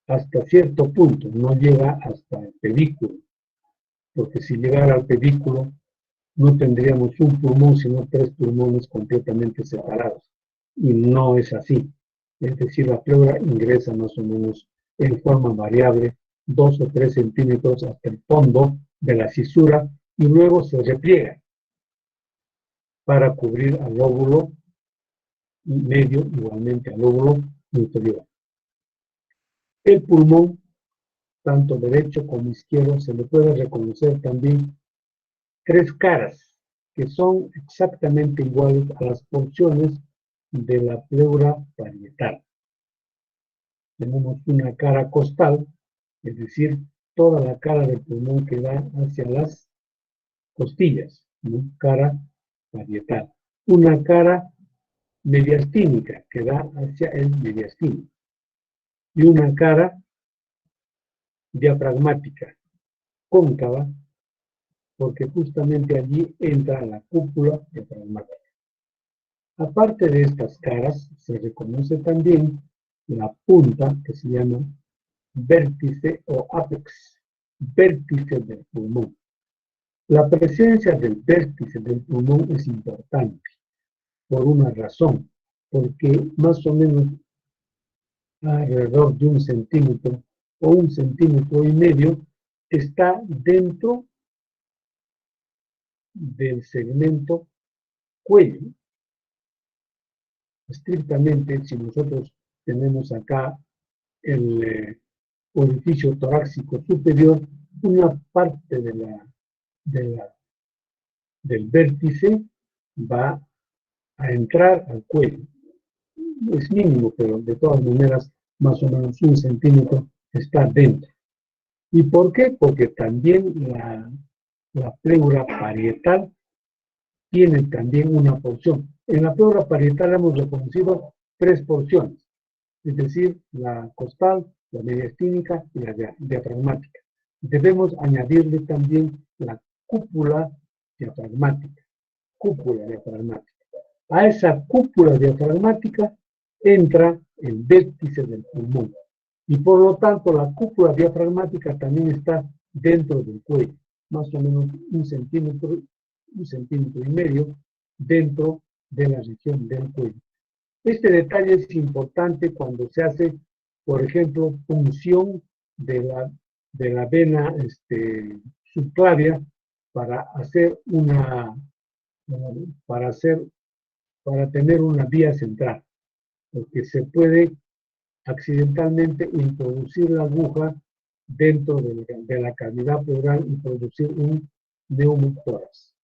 hasta cierto punto, no llega hasta el pedículo, porque si llegara al pedículo no tendríamos un pulmón, sino 3 pulmones completamente separados, y no es así. Es decir, la pleura ingresa más o menos en forma variable 2 o 3 centímetros hasta el fondo de la fisura y luego se repliega para cubrir al lóbulo medio, igualmente al lóbulo inferior. El pulmón, tanto derecho como izquierdo, se le puede reconocer también tres caras, que son exactamente iguales a las porciones de la pleura parietal. Tenemos una cara costal, es decir, toda la cara del pulmón que da hacia las costillas, ¿no? Cara parietal. Una cara mediastínica, que da hacia el mediastino. Y una cara diafragmática, cóncava, porque justamente allí entra la cúpula diafragmática. Aparte de estas caras, se reconoce también la punta, que se llama vértice o ápex, vértice del pulmón. La presencia del vértice del pulmón es importante por una razón, porque más o menos alrededor de 1 centímetro o 1,5 centímetros está dentro del segmento cuello. Estrictamente, si nosotros tenemos acá el orificio torácico superior, una parte del vértice va a entrar al cuello. Es mínimo, pero de todas maneras, más o menos 1 centímetro está dentro. ¿Y por qué? Porque también la pleura parietal tiene también una porción. En la pleura parietal hemos reconocido 3 porciones, es decir, la costal, la mediastínica y la diafragmática. Debemos añadirle también la cúpula diafragmática. Cúpula diafragmática. A esa cúpula diafragmática entra el vértice del pulmón. Y por lo tanto, la cúpula diafragmática también está dentro del cuello, más o menos 1 centímetro, 1,5 centímetros dentro de la región del cuello. Este detalle es importante cuando se hace, por ejemplo, punción de la vena subclavia para hacer para tener una vía central, porque se puede accidentalmente introducir la aguja dentro de la cavidad pleural y producir un neumotórax.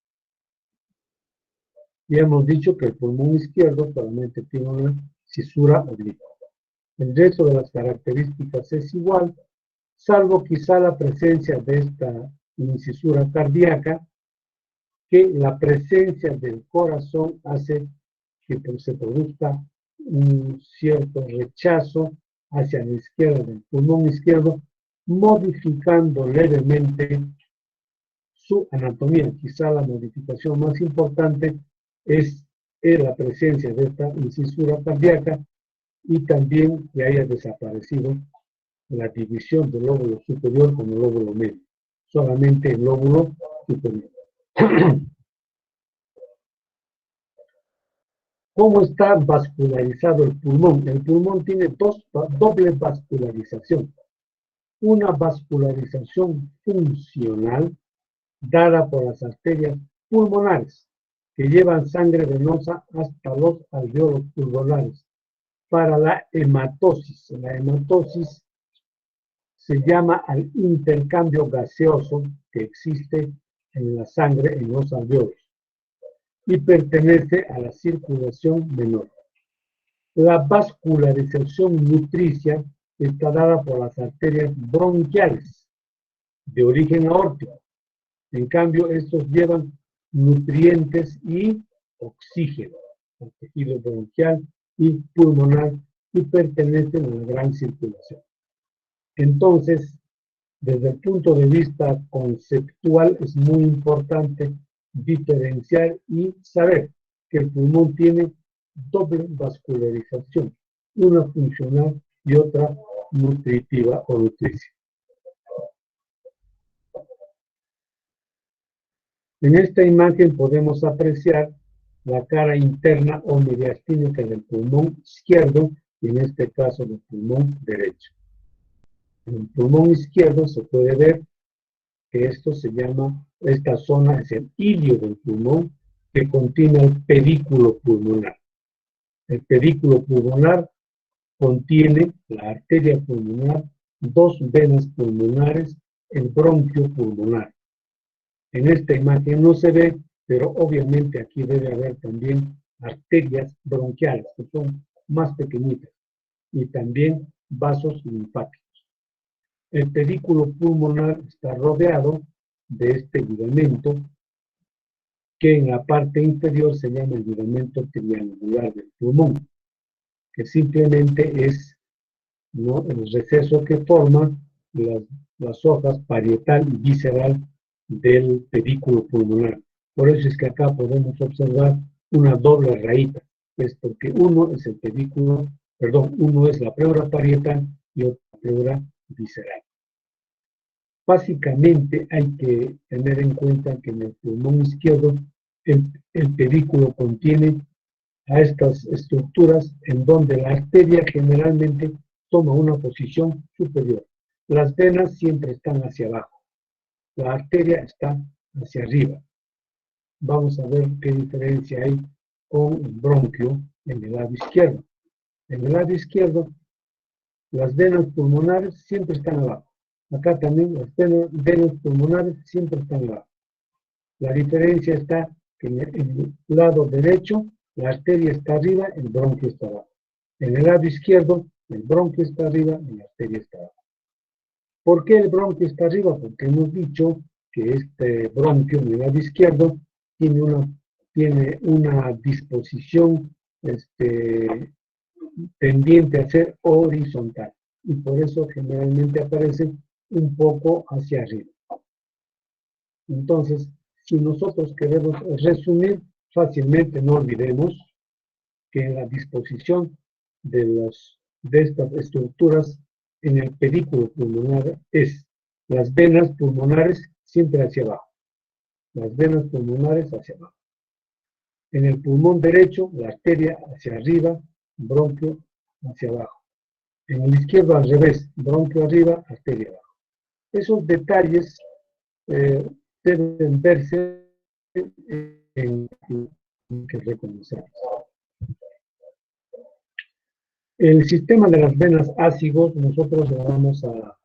Ya hemos dicho que el pulmón izquierdo solamente tiene una cisura oblicua. El resto de las características es igual, salvo quizá la presencia de esta incisura cardíaca, que la presencia del corazón hace que se produzca un cierto rechazo hacia la izquierda del pulmón izquierdo, modificando levemente su anatomía. Quizá la modificación más importante es la presencia de esta incisura cardíaca y también que haya desaparecido la división del lóbulo superior con el lóbulo medio. Solamente el lóbulo superior. ¿Cómo está vascularizado el pulmón? El pulmón tiene doble vascularización. Una vascularización funcional dada por las arterias pulmonares que llevan sangre venosa hasta los alveolos pulmonares para la hematosis. La hematosis se llama al intercambio gaseoso que existe en la sangre en los alveolos y pertenece a la circulación menor. La vascularización nutricia está dada por las arterias bronquiales de origen aórtico. En cambio, estos llevan nutrientes y oxígeno al tejido bronquial y pulmonar y pertenecen a la gran circulación. Entonces, desde el punto de vista conceptual, es muy importante diferenciar y saber que el pulmón tiene doble vascularización, una funcional y otra nutritiva o nutricia. En esta imagen podemos apreciar la cara interna o mediastínica del pulmón izquierdo y en este caso del pulmón derecho. En el pulmón izquierdo se puede ver que esto se llama, esta zona es el ilio del pulmón, que contiene el pedículo pulmonar. El pedículo pulmonar contiene la arteria pulmonar, dos venas pulmonares, el bronquio pulmonar. En esta imagen no se ve, pero obviamente aquí debe haber también arterias bronquiales, que son más pequeñitas, y también vasos linfáticos. El pedículo pulmonar está rodeado de este ligamento, que en la parte inferior se llama el ligamento triangular del pulmón, que simplemente es, ¿no?, el receso que forma las hojas parietal y visceral del pedículo pulmonar. Por eso es que acá podemos observar una doble rayita, es porque uno es el pedículo, perdón, uno es la pleura parietal y otra pleura visceral. Básicamente hay que tener en cuenta que en el pulmón izquierdo el pedículo contiene a estas estructuras en donde la arteria generalmente toma una posición superior. Las venas siempre están hacia abajo, la arteria está hacia arriba. Vamos a ver qué diferencia hay con el bronquio en el lado izquierdo. En el lado izquierdo, las venas pulmonares siempre están abajo. Acá también las venas pulmonares siempre están abajo. La diferencia está que en el lado derecho la arteria está arriba, el bronquio está abajo. En el lado izquierdo, el bronquio está arriba y la arteria está abajo. ¿Por qué el bronquio está arriba? Porque hemos dicho que este bronquio en el lado izquierdo tiene una disposición tendiente a ser horizontal. Y por eso generalmente aparece un poco hacia arriba. Entonces, si nosotros queremos resumir, fácilmente no olvidemos que en la disposición de estas estructuras en el pedículo pulmonar es las venas pulmonares siempre hacia abajo. Las venas pulmonares hacia abajo. En el pulmón derecho, la arteria hacia arriba, bronquio hacia abajo. En el izquierdo al revés, bronquio arriba, arteria abajo. Esos detalles deben verse en que reconocemos. El sistema de las venas ácigos, nosotros vamos a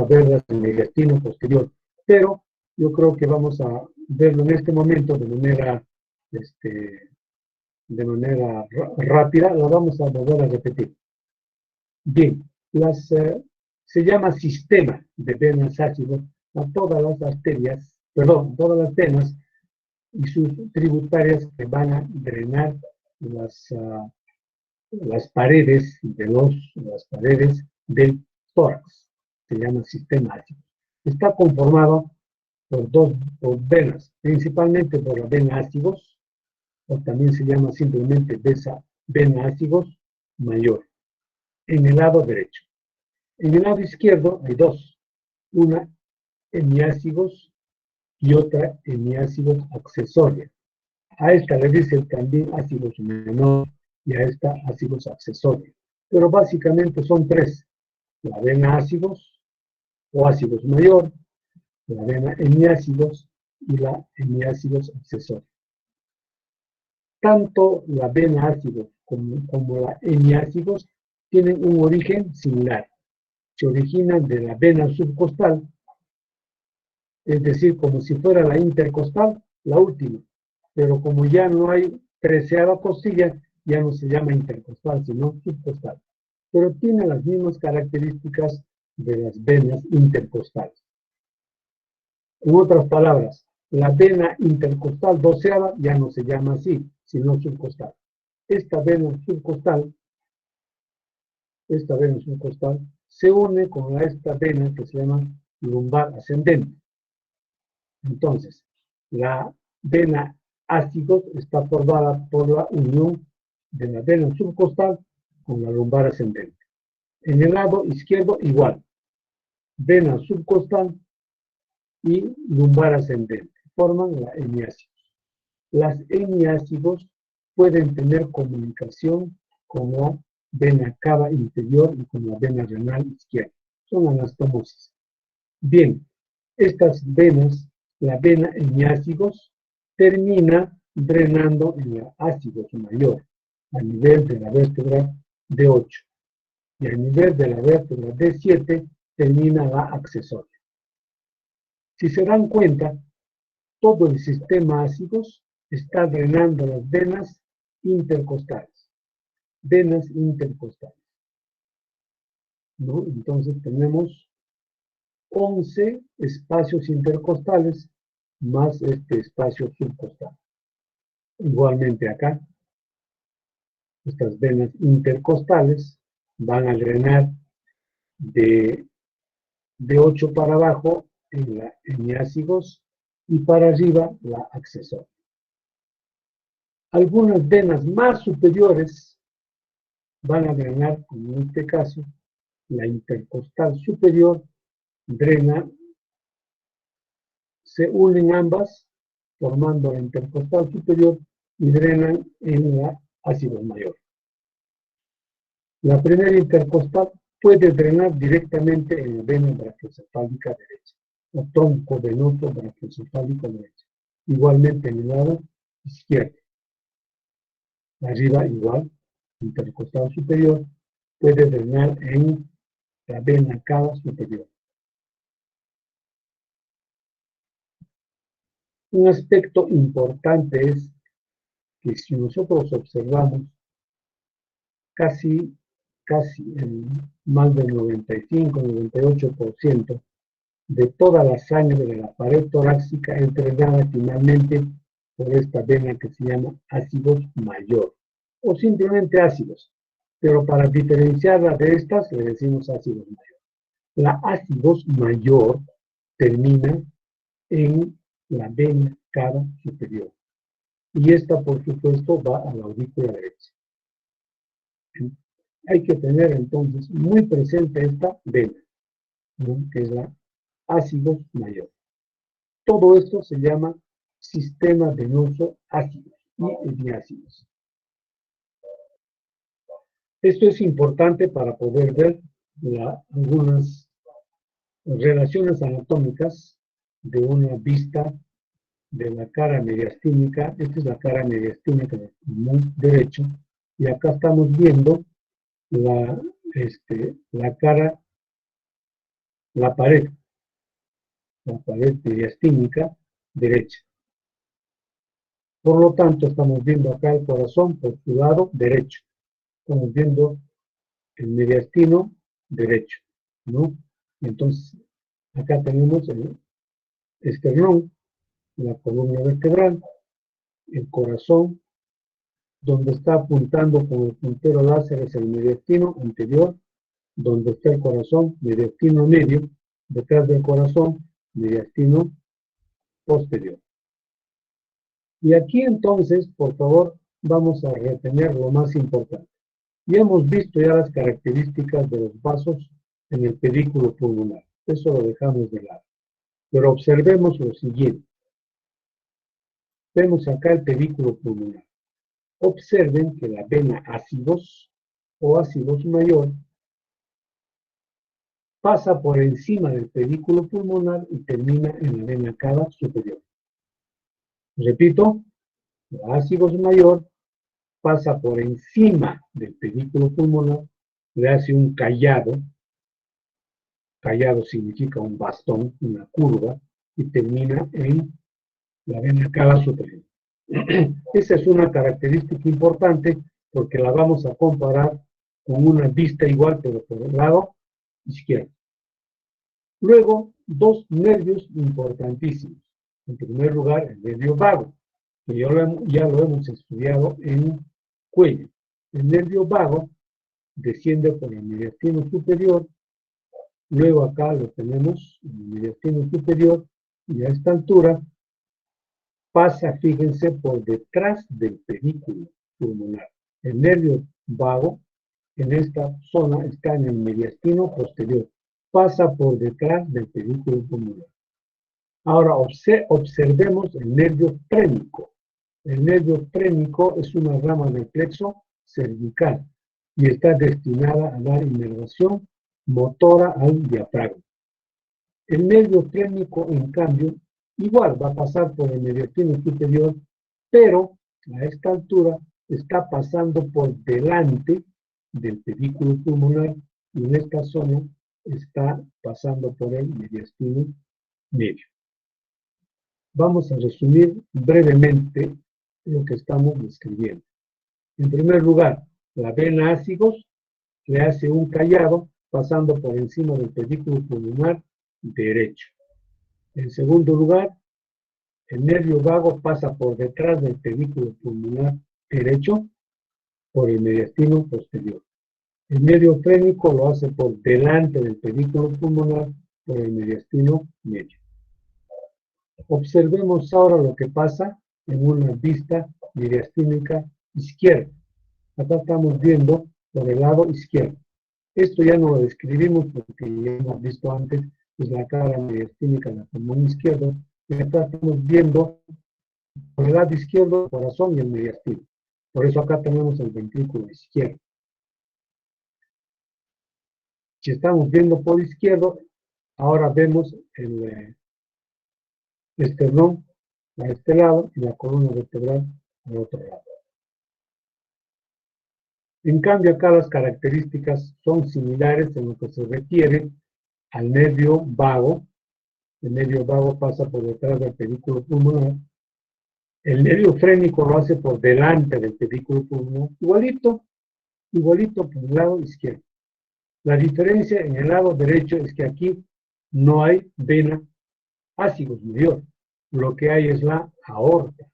verlas en el destino posterior, pero yo creo que vamos a verlo en este momento de manera rápida, la vamos a volver a repetir. Bien, se llama sistema de venas ácidos a todas las arterias, perdón, todas las venas y sus tributarias que van a drenar las paredes del tórax. Se llama sistema ácido. Está conformado por venas, principalmente por la vena ácidos, o también se llama simplemente vena ácidos mayor, en el lado derecho. En el lado izquierdo hay dos, una hemiácigos y otra hemiácigos accesoria. A esta le dicen también ácidos menor y a esta ácidos accesorios. Pero básicamente son tres: la vena ácidos o ácidos mayor, la vena hemiácidos y la hemiácidos accesorios. Tanto la vena ácidos como la hemiácidos tienen un origen similar. Se originan de la vena subcostal, es decir, como si fuera la intercostal, la última. Pero como ya no hay 13ª costilla, ya no se llama intercostal, sino subcostal. Pero tiene las mismas características de las venas intercostales. En otras palabras, la vena intercostal 12ª ya no se llama así, sino subcostal. Esta vena subcostal se une con esta vena que se llama lumbar ascendente. Entonces, la vena ácidos está formada por la unión de la vena subcostal con la lumbar ascendente. En el lado izquierdo igual, vena subcostal y lumbar ascendente, forman la hemiácidos. Las hemiácidos pueden tener comunicación con la vena cava interior y con la vena renal izquierda. Son anastomosis. Bien, estas venas, la vena hemiácidos, termina drenando en la ácidos mayor, a nivel de la vértebra D8. Y a nivel de la vértebra D7 termina la accesoria. Si se dan cuenta, todo el sistema ácidos está drenando las venas intercostales. Venas intercostales, ¿no? Entonces tenemos 11 espacios intercostales más este espacio subcostal. Igualmente acá, estas venas intercostales van a drenar de 8 para abajo en la hemiácigos y para arriba la accesoria. Algunas venas más superiores van a drenar, como en este caso, la intercostal superior drena, se unen ambas formando la intercostal superior y drenan en la ácido mayor. La primera intercostal puede drenar directamente en la vena brachiocefálica derecha, o tronco venoso brachiocefálico derecho. Igualmente en el lado izquierdo. Arriba igual, intercostal superior, puede drenar en la vena cava superior. Un aspecto importante es que si nosotros observamos casi más del 95-98% de toda la sangre de la pared torácica es drenada finalmente por esta vena que se llama ácidos mayor, o simplemente ácidos, pero para diferenciarla de estas le decimos ácidos mayor. La ácidos mayor termina en la vena cava superior, y esta por supuesto va a la aurícula derecha. Hay que tener entonces muy presente esta vena, ¿no?, que es la ácidos mayor. Todo esto se llama sistema venoso ácido y hemiácidos. Esto es importante para poder ver algunas relaciones anatómicas de una vista de la cara mediastínica. Esta es la cara mediastínica del pulmón derecho, y acá estamos viendo la pared mediastínica derecha. Por lo tanto, estamos viendo acá el corazón por su lado derecho. Estamos viendo el mediastino derecho, ¿no? Entonces, acá tenemos el esternón, la columna vertebral, el corazón, donde está apuntando con el puntero láser es el mediastino anterior, donde está el corazón, mediastino medio, detrás del corazón, mediastino posterior. Y aquí entonces, por favor, vamos a retener lo más importante. Ya hemos visto ya las características de los vasos en el pedículo pulmonar. Eso lo dejamos de lado. Pero observemos lo siguiente. Vemos acá el pedículo pulmonar. Observen que la vena ácidos o ácidos mayor pasa por encima del pedículo pulmonar y termina en la vena cava superior. Repito, la ácidos mayor pasa por encima del pedículo pulmonar, le hace un callado significa un bastón, una curva, y termina en la vena cava superior. Esa es una característica importante porque la vamos a comparar con una vista igual, pero por el lado izquierdo. Luego, dos nervios importantísimos. En primer lugar, el nervio vago, que ya lo hemos estudiado en cuello. El nervio vago desciende por el mediastino superior, luego acá lo tenemos en el mediastino superior, y a esta altura pasa, fíjense, por detrás del pedículo pulmonar. El nervio vago en esta zona está en el mediastino posterior, pasa por detrás del pedículo pulmonar. Ahora observemos el nervio frénico. El nervio frénico es una rama del plexo cervical y está destinada a dar inervación motora al diafragma. El nervio frénico, en cambio, igual va a pasar por el mediastino superior, pero a esta altura está pasando por delante del pedículo pulmonar y en esta zona está pasando por el mediastino medio. Vamos a resumir brevemente lo que estamos describiendo. En primer lugar, la vena ácigos le hace un callado pasando por encima del pedículo pulmonar derecho. En segundo lugar, el nervio vago pasa por detrás del pedículo pulmonar derecho por el mediastino posterior. El nervio frénico lo hace por delante del pedículo pulmonar por el mediastino medio. Observemos ahora lo que pasa en una vista mediastínica izquierda. Acá estamos viendo por el lado izquierdo. Esto ya no lo describimos porque ya hemos visto antes, es la cara mediastínica del pulmón izquierdo. Y acá estamos viendo por el lado izquierdo el corazón y el mediastino. Por eso acá tenemos el ventrículo izquierdo. Si estamos viendo por izquierdo, ahora vemos el esternón a este lado y la columna vertebral al otro lado. En cambio, acá las características son similares en lo que se refiere al nervio vago. El nervio vago pasa por detrás del pedículo pulmonar. El nervio frénico lo hace por delante del pedículo pulmonar. Igualito por el lado izquierdo. La diferencia en el lado derecho es que aquí no hay vena ácigos mayor. Lo que hay es la aorta.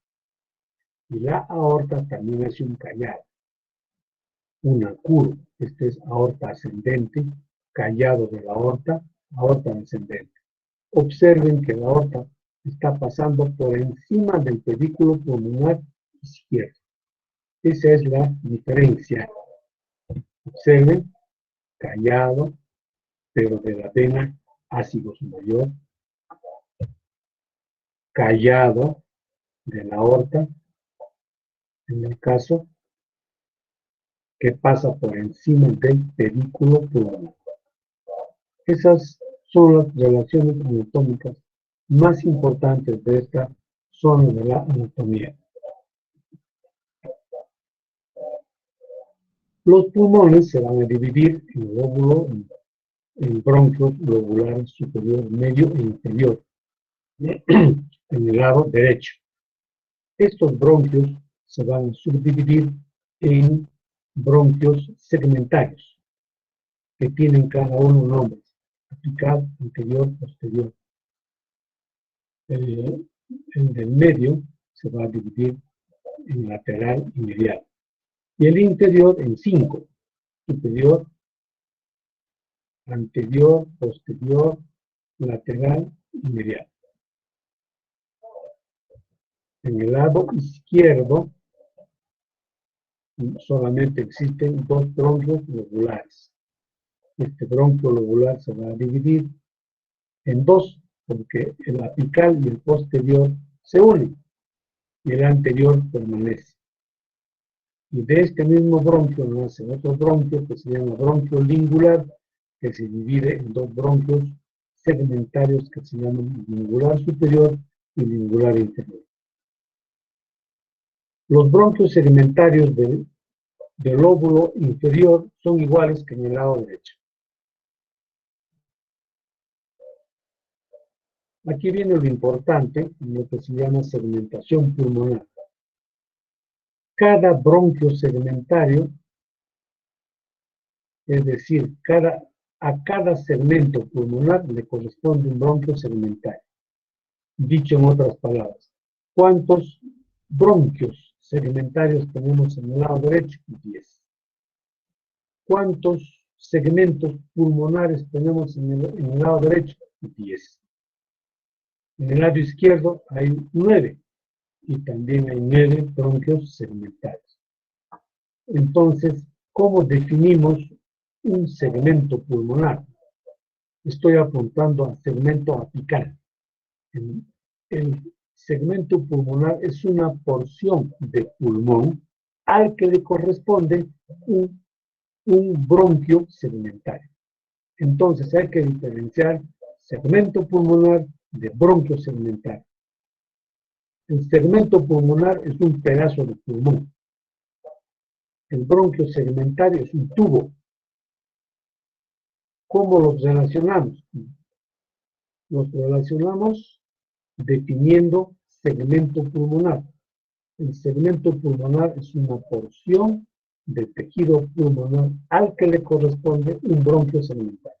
Y la aorta también hace un callado, una curva. Este es aorta ascendente, callado de la aorta descendente. Observen que la aorta está pasando por encima del pedículo pulmonar izquierdo. Esa es la diferencia. Observen, callado, pero de la vena ácigos mayor, callado de la aorta, en el caso que pasa por encima del pedículo pulmonar. Esas son las relaciones anatómicas más importantes de esta zona de la anatomía. Los pulmones se van a dividir en lóbulo, en bronquios lobulares superior, medio e inferior, en el lado derecho. Estos bronquios se van a subdividir en bronquios segmentarios, que tienen cada uno nombres: apical, anterior, posterior. El del medio se va a dividir en lateral y medial. Y el interior en 5: superior, anterior, posterior, lateral y medial. En el lado izquierdo solamente existen 2 bronquios lobulares. Este bronquio lobular se va a dividir en 2 porque el apical y el posterior se unen y el anterior permanece. Y de este mismo bronquio nace otro bronquio que se llama bronquio lingular, que se divide en 2 bronquios segmentarios que se llaman lingular superior y lingular inferior. Los bronquios segmentarios del lóbulo inferior son iguales que en el lado derecho. Aquí viene lo importante, lo que se llama segmentación pulmonar. Cada bronquio segmentario, es decir, a cada segmento pulmonar le corresponde un bronquio segmentario. Dicho en otras palabras, ¿cuántos bronquios segmentarios tenemos en el lado derecho? 10. ¿Cuántos segmentos pulmonares tenemos en el lado derecho? 10. En el lado izquierdo hay 9 y también hay 9 bronquios segmentarios. Entonces, ¿cómo definimos un segmento pulmonar? Estoy apuntando al segmento apical. El segmento pulmonar es una porción de pulmón al que le corresponde un bronquio segmentario. Entonces hay que diferenciar segmento pulmonar de bronquio segmentario. El segmento pulmonar es un pedazo de pulmón. El bronquio segmentario es un tubo. ¿Cómo los relacionamos? Los relacionamos definiendo segmento pulmonar. El segmento pulmonar es una porción del tejido pulmonar al que le corresponde un bronquio segmentario.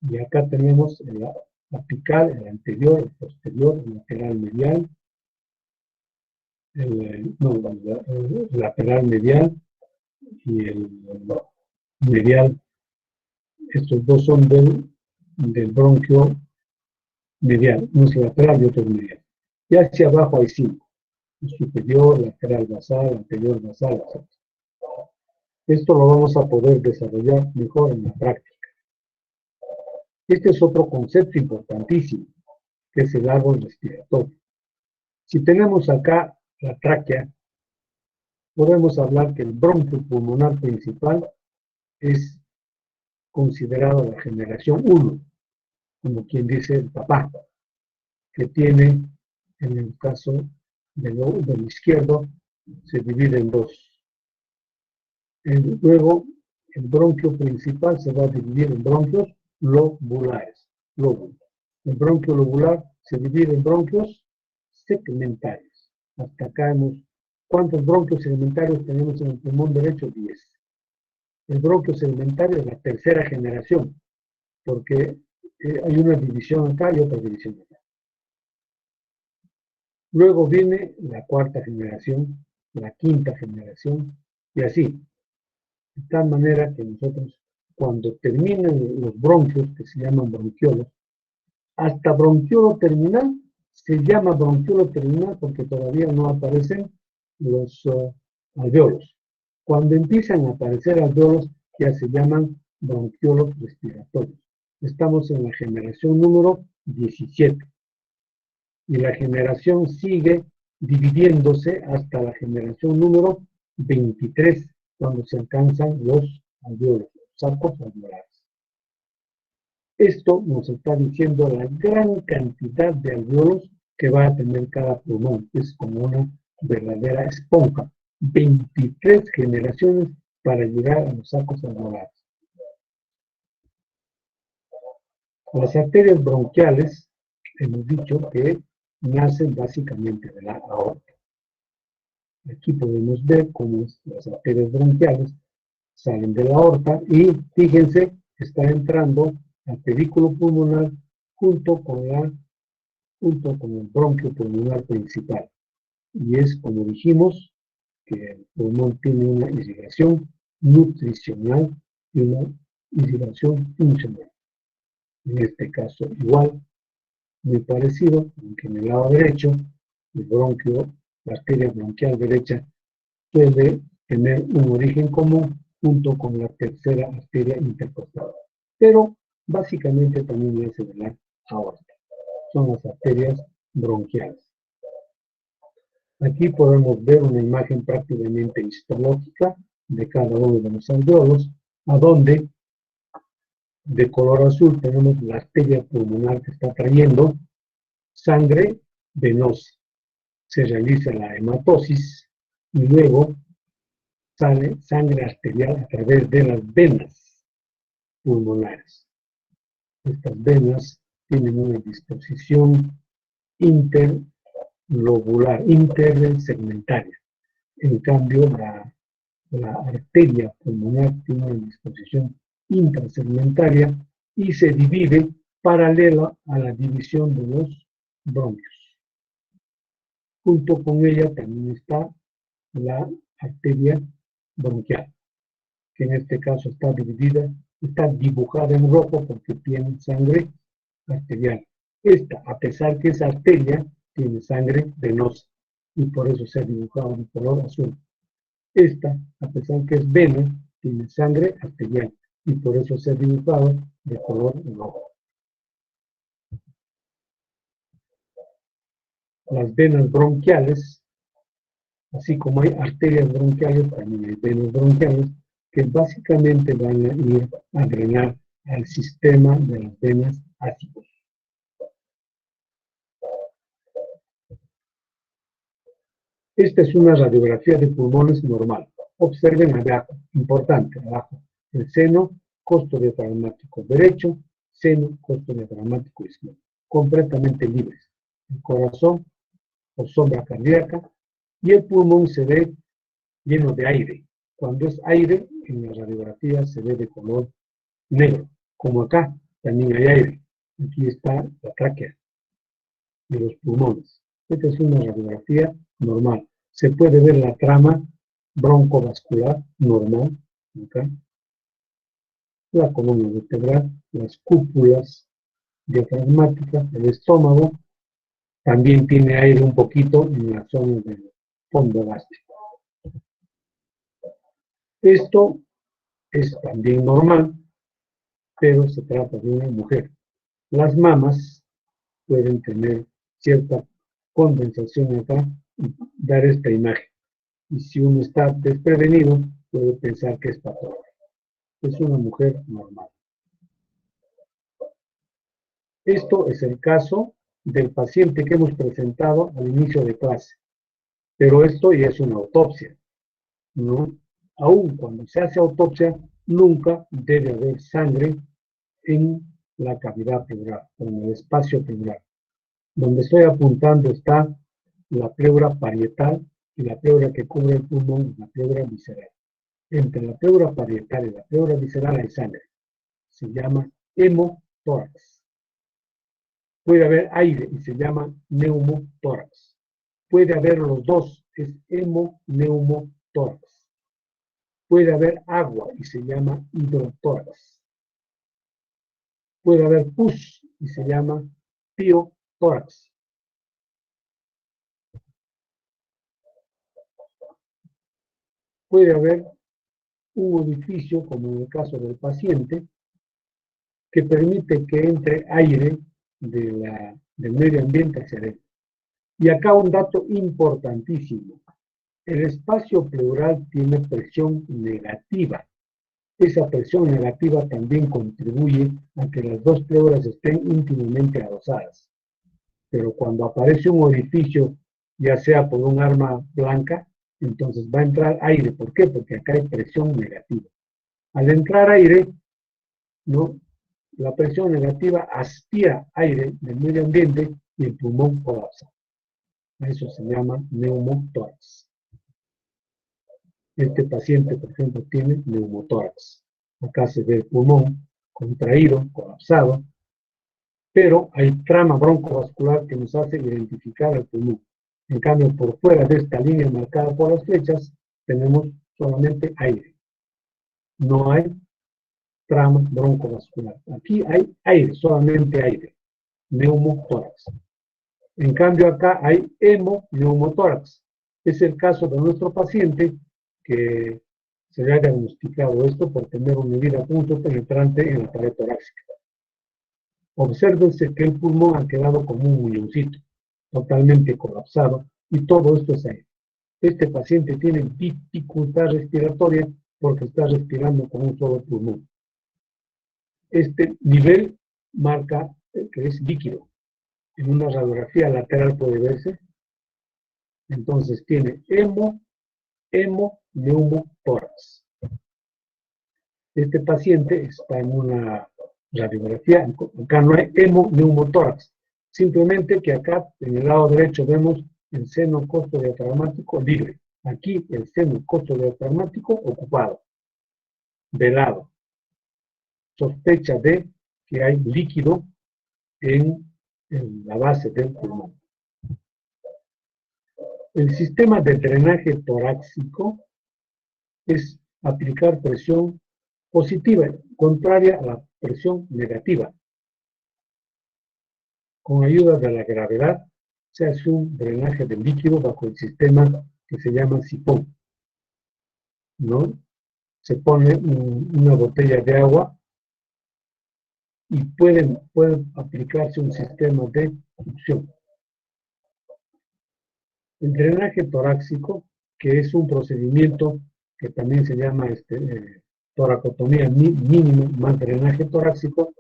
Y acá tenemos el apical, el anterior, el posterior, el lateral medial, el lateral medial y el medial. Estos dos son del bronquio medial, uno es lateral y otro es medial. Y hacia abajo hay 5. El superior, lateral basal, anterior basal, etc. Esto lo vamos a poder desarrollar mejor en la práctica. Este es otro concepto importantísimo, que es el árbol respiratorio. Si tenemos acá la tráquea, podemos hablar que el bronquio pulmonar principal es considerado la generación 1, como quien dice el papá, que tiene, en el caso del izquierdo, se divide en 2. Luego, el bronquio principal se va a dividir en bronquios lobulares. Lóbulos. El bronquio lobular se divide en bronquios segmentarios. Hasta acá ¿cuántos bronquios segmentarios tenemos en el pulmón derecho? 10. El bronquio segmentario es la tercera generación, porque hay una división acá y otra división acá. Luego viene la cuarta generación, la quinta generación, y así. De tal manera que nosotros, cuando terminan los bronquios, que se llaman bronquiolos, hasta bronquiolo terminal, se llama bronquiolo terminal porque todavía no aparecen los alveolos. Cuando empiezan a aparecer alveolos, ya se llaman bronquiolos respiratorios. Estamos en la generación número 17. Y la generación sigue dividiéndose hasta la generación número 23, cuando se alcanzan los alveolos, los sacos alveolares. Esto nos está diciendo la gran cantidad de alveolos que va a tener cada pulmón. Es como una verdadera esponja. 23 generaciones para llegar a los sacos alveolares. Las arterias bronquiales, hemos dicho que nacen básicamente de la aorta. Aquí podemos ver cómo las arterias bronquiales salen de la aorta y, fíjense, está entrando al pedículo pulmonar junto con el bronquio pulmonar principal. Y es, como dijimos, que el pulmón tiene una irrigación nutricional y una irrigación funcional. En este caso, igual, muy parecido, aunque en el lado derecho, el bronquio, la arteria bronquial derecha, puede tener un origen común junto con la tercera arteria intercostal. Pero básicamente también es de la aorta. Son las arterias bronquiales. Aquí podemos ver una imagen prácticamente histológica de cada uno de los alveolos, a donde de color azul tenemos la arteria pulmonar que está trayendo sangre venosa. Se realiza la hematosis y luego sale sangre arterial a través de las venas pulmonares. Estas venas tienen una disposición interlobular, intersegmentaria. En cambio, la arteria pulmonar tiene una disposición intrasegmentaria y se divide paralela a la división de los bronquios. Junto con ella también está la arteria bronquial, que en este caso está dibujada en rojo porque tiene sangre arterial. Esta, a pesar que es arteria, tiene sangre venosa y por eso se ha dibujado de color azul. Esta, a pesar que es vena, tiene sangre arterial y por eso se ha dibujado de color rojo. Las venas bronquiales, así como hay arterias bronquiales, también hay venas bronquiales, que básicamente van a ir a drenar al sistema de las venas ácidas. Esta es una radiografía de pulmones normal. Observen abajo, importante, abajo, el seno, costo diafragmático derecho, seno, costo diafragmático izquierdo, completamente libres. El corazón o sombra cardíaca y el pulmón se ve lleno de aire. Cuando es aire, en la radiografía se ve de color negro, como acá también hay aire. Aquí está la tráquea de los pulmones. Esta es una radiografía normal. Se puede ver la trama broncovascular normal, acá, la columna vertebral, las cúpulas diafragmáticas, el estómago, también tiene aire un poquito en la zona del fondo gástrico. Esto es también normal, pero se trata de una mujer. Las mamas pueden tener cierta condensación acá y dar esta imagen. Y si uno está desprevenido, puede pensar que es patológico. Es una mujer normal. Esto es el caso del paciente que hemos presentado al inicio de clase. Pero esto ya es una autopsia, ¿no? Aún cuando se hace autopsia, nunca debe haber sangre en la cavidad pleural, en el espacio pleural. Donde estoy apuntando está la pleura parietal y la pleura que cubre el pulmón, la pleura visceral. Entre la pleura parietal y la pleura visceral hay sangre. Se llama hemotórax. Puede haber aire y se llama neumotórax. Puede haber los dos, es hemoneumotórax. Puede haber agua y se llama hidrotórax. Puede haber pus y se llama piotórax. Puede haber un orificio, como en el caso del paciente, que permite que entre aire del medio ambiente hacia adentro. Y acá un dato importantísimo. El espacio pleural tiene presión negativa. Esa presión negativa también contribuye a que las dos pleuras estén íntimamente adosadas. Pero cuando aparece un orificio, ya sea por un arma blanca, entonces va a entrar aire. ¿Por qué? Porque acá hay presión negativa. Al entrar aire, ¿no? La presión negativa aspira aire del medio ambiente y el pulmón colapsa. Eso se llama neumotórax. Este paciente, por ejemplo, tiene neumotórax. Acá se ve el pulmón contraído, colapsado, pero hay trama broncovascular que nos hace identificar el pulmón. En cambio, por fuera de esta línea marcada por las flechas, tenemos solamente aire. No hay trama broncovascular. Aquí hay aire, solamente aire. Neumotórax. En cambio, acá hay hemoneumotórax. Es el caso de nuestro paciente que se le ha diagnosticado esto por tener una herida punto penetrante en la pared torácica. Obsérvense que el pulmón ha quedado como un muñoncito, totalmente colapsado, y todo esto es aire. Este paciente tiene dificultad respiratoria porque está respirando con un solo pulmón. Este nivel marca que es líquido. En una radiografía lateral puede verse. Entonces tiene hemoneumotórax. Este paciente está en una radiografía, acá no hay hemoneumotórax, simplemente que acá en el lado derecho vemos el seno costo diafragmático libre. Aquí el seno costo diafragmático ocupado, velado. Sospecha de que hay líquido en la base del pulmón. El sistema de drenaje torácico es aplicar presión positiva, contraria a la presión negativa. Con ayuda de la gravedad se hace un drenaje de líquido bajo el sistema que se llama sifón, ¿no? Se pone una botella de agua y puede aplicarse un sistema de succión. El drenaje torácico, que es un procedimiento que también se llama toracotomía mínima más drenaje torácico,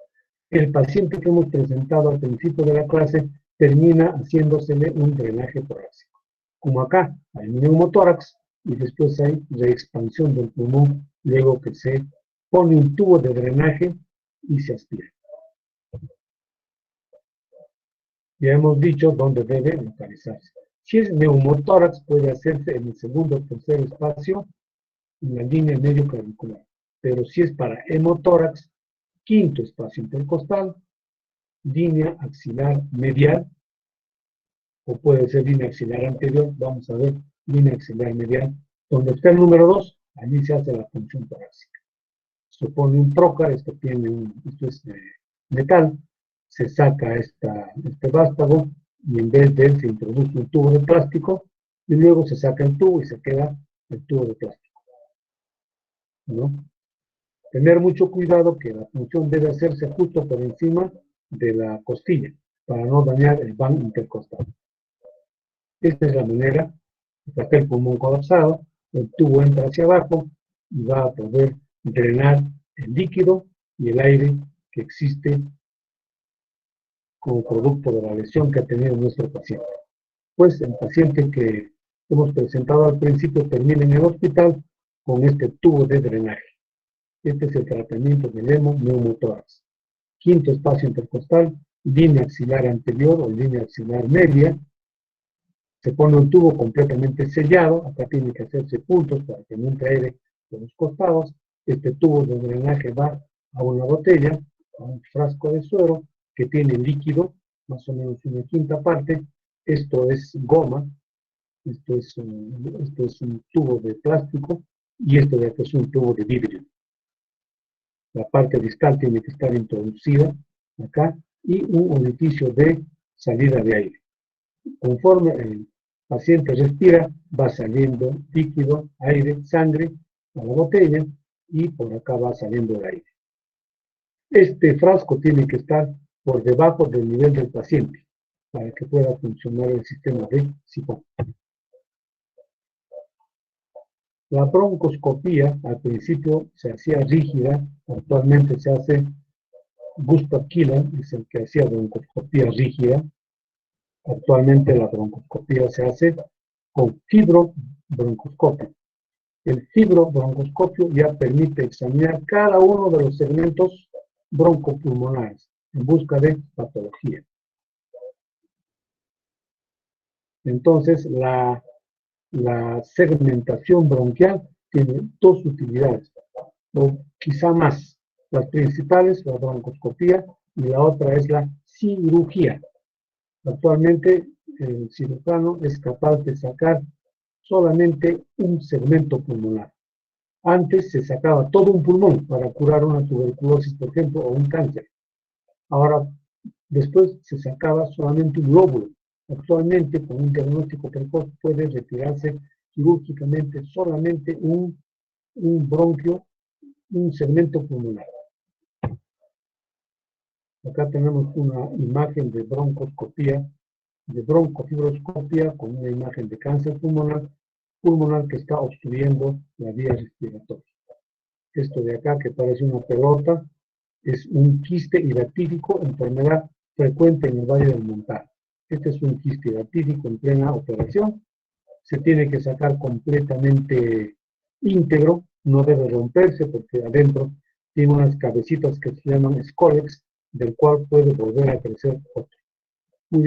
el paciente que hemos presentado al principio de la clase termina haciéndosele un drenaje torácico. como acá, hay un neumotórax y después hay reexpansión del pulmón, luego que se pone un tubo de drenaje y se aspira. Ya hemos dicho dónde debe localizarse. Si es neumotórax, puede hacerse en el segundo o tercer espacio, en la línea medio clavicular. Pero si es para hemotórax, quinto espacio intercostal, línea axilar medial, o puede ser línea axilar anterior, vamos a ver, línea axilar medial. Donde está el número 2, allí se hace la punción torácica. Se pone un prócar, esto es metal, se saca este vástago y en vez de él se introduce un tubo de plástico y luego se saca el tubo y se queda el tubo de plástico, ¿no? Tener mucho cuidado que la punción debe hacerse justo por encima de la costilla para no dañar el van intercostal. Esta es la manera de sacar el pulmón colapsado, el tubo entra hacia abajo y va a poder drenar el líquido y el aire que existe como producto de la lesión que ha tenido nuestro paciente. Pues el paciente que hemos presentado al principio termina en el hospital con este tubo de drenaje. Este es el tratamiento del neumotórax. Quinto espacio intercostal, línea axilar anterior o línea axilar media. Se pone un tubo completamente sellado. Acá tiene que hacerse puntos para que no entre aire por los costados. Este tubo de drenaje va a una botella, a un frasco de suero que tiene líquido, más o menos una quinta parte. Esto es goma, esto es un tubo de plástico y esto de acá es un tubo de vidrio. La parte distal tiene que estar introducida acá y un orificio de salida de aire. Conforme el paciente respira, va saliendo líquido, aire, sangre a la botella y por acá va saliendo el aire. Este frasco tiene que estar por debajo del nivel del paciente para que pueda funcionar el sistema de sifón. La broncoscopía al principio se hacía rígida, actualmente se hace, Gustav Killen es el que hacía broncoscopía rígida. Actualmente la broncoscopía se hace con fibrobroncoscopio. El fibrobroncoscopio ya permite examinar cada uno de los segmentos broncopulmonares en busca de patología. Entonces, la segmentación bronquial tiene dos utilidades, o quizá más. Las principales, la broncoscopía, y la otra es la cirugía. Actualmente, el cirujano es capaz de sacar solamente un segmento pulmonar. Antes se sacaba todo un pulmón para curar una tuberculosis, por ejemplo, o un cáncer. Ahora, después se sacaba solamente un lóbulo. Actualmente, con un diagnóstico precoz, puede retirarse quirúrgicamente solamente un bronquio, un segmento pulmonar. Acá tenemos una imagen de broncoscopía, de broncofibroscopia, con una imagen de cáncer pulmonar que está obstruyendo la vía respiratoria. Esto de acá, que parece una pelota, es un quiste hidatídico, enfermedad frecuente en el Valle del Montano. Este es un quiste hidatídico en plena operación. Se tiene que sacar completamente íntegro, no debe romperse porque adentro tiene unas cabecitas que se llaman escólex, del cual puede volver a crecer otro.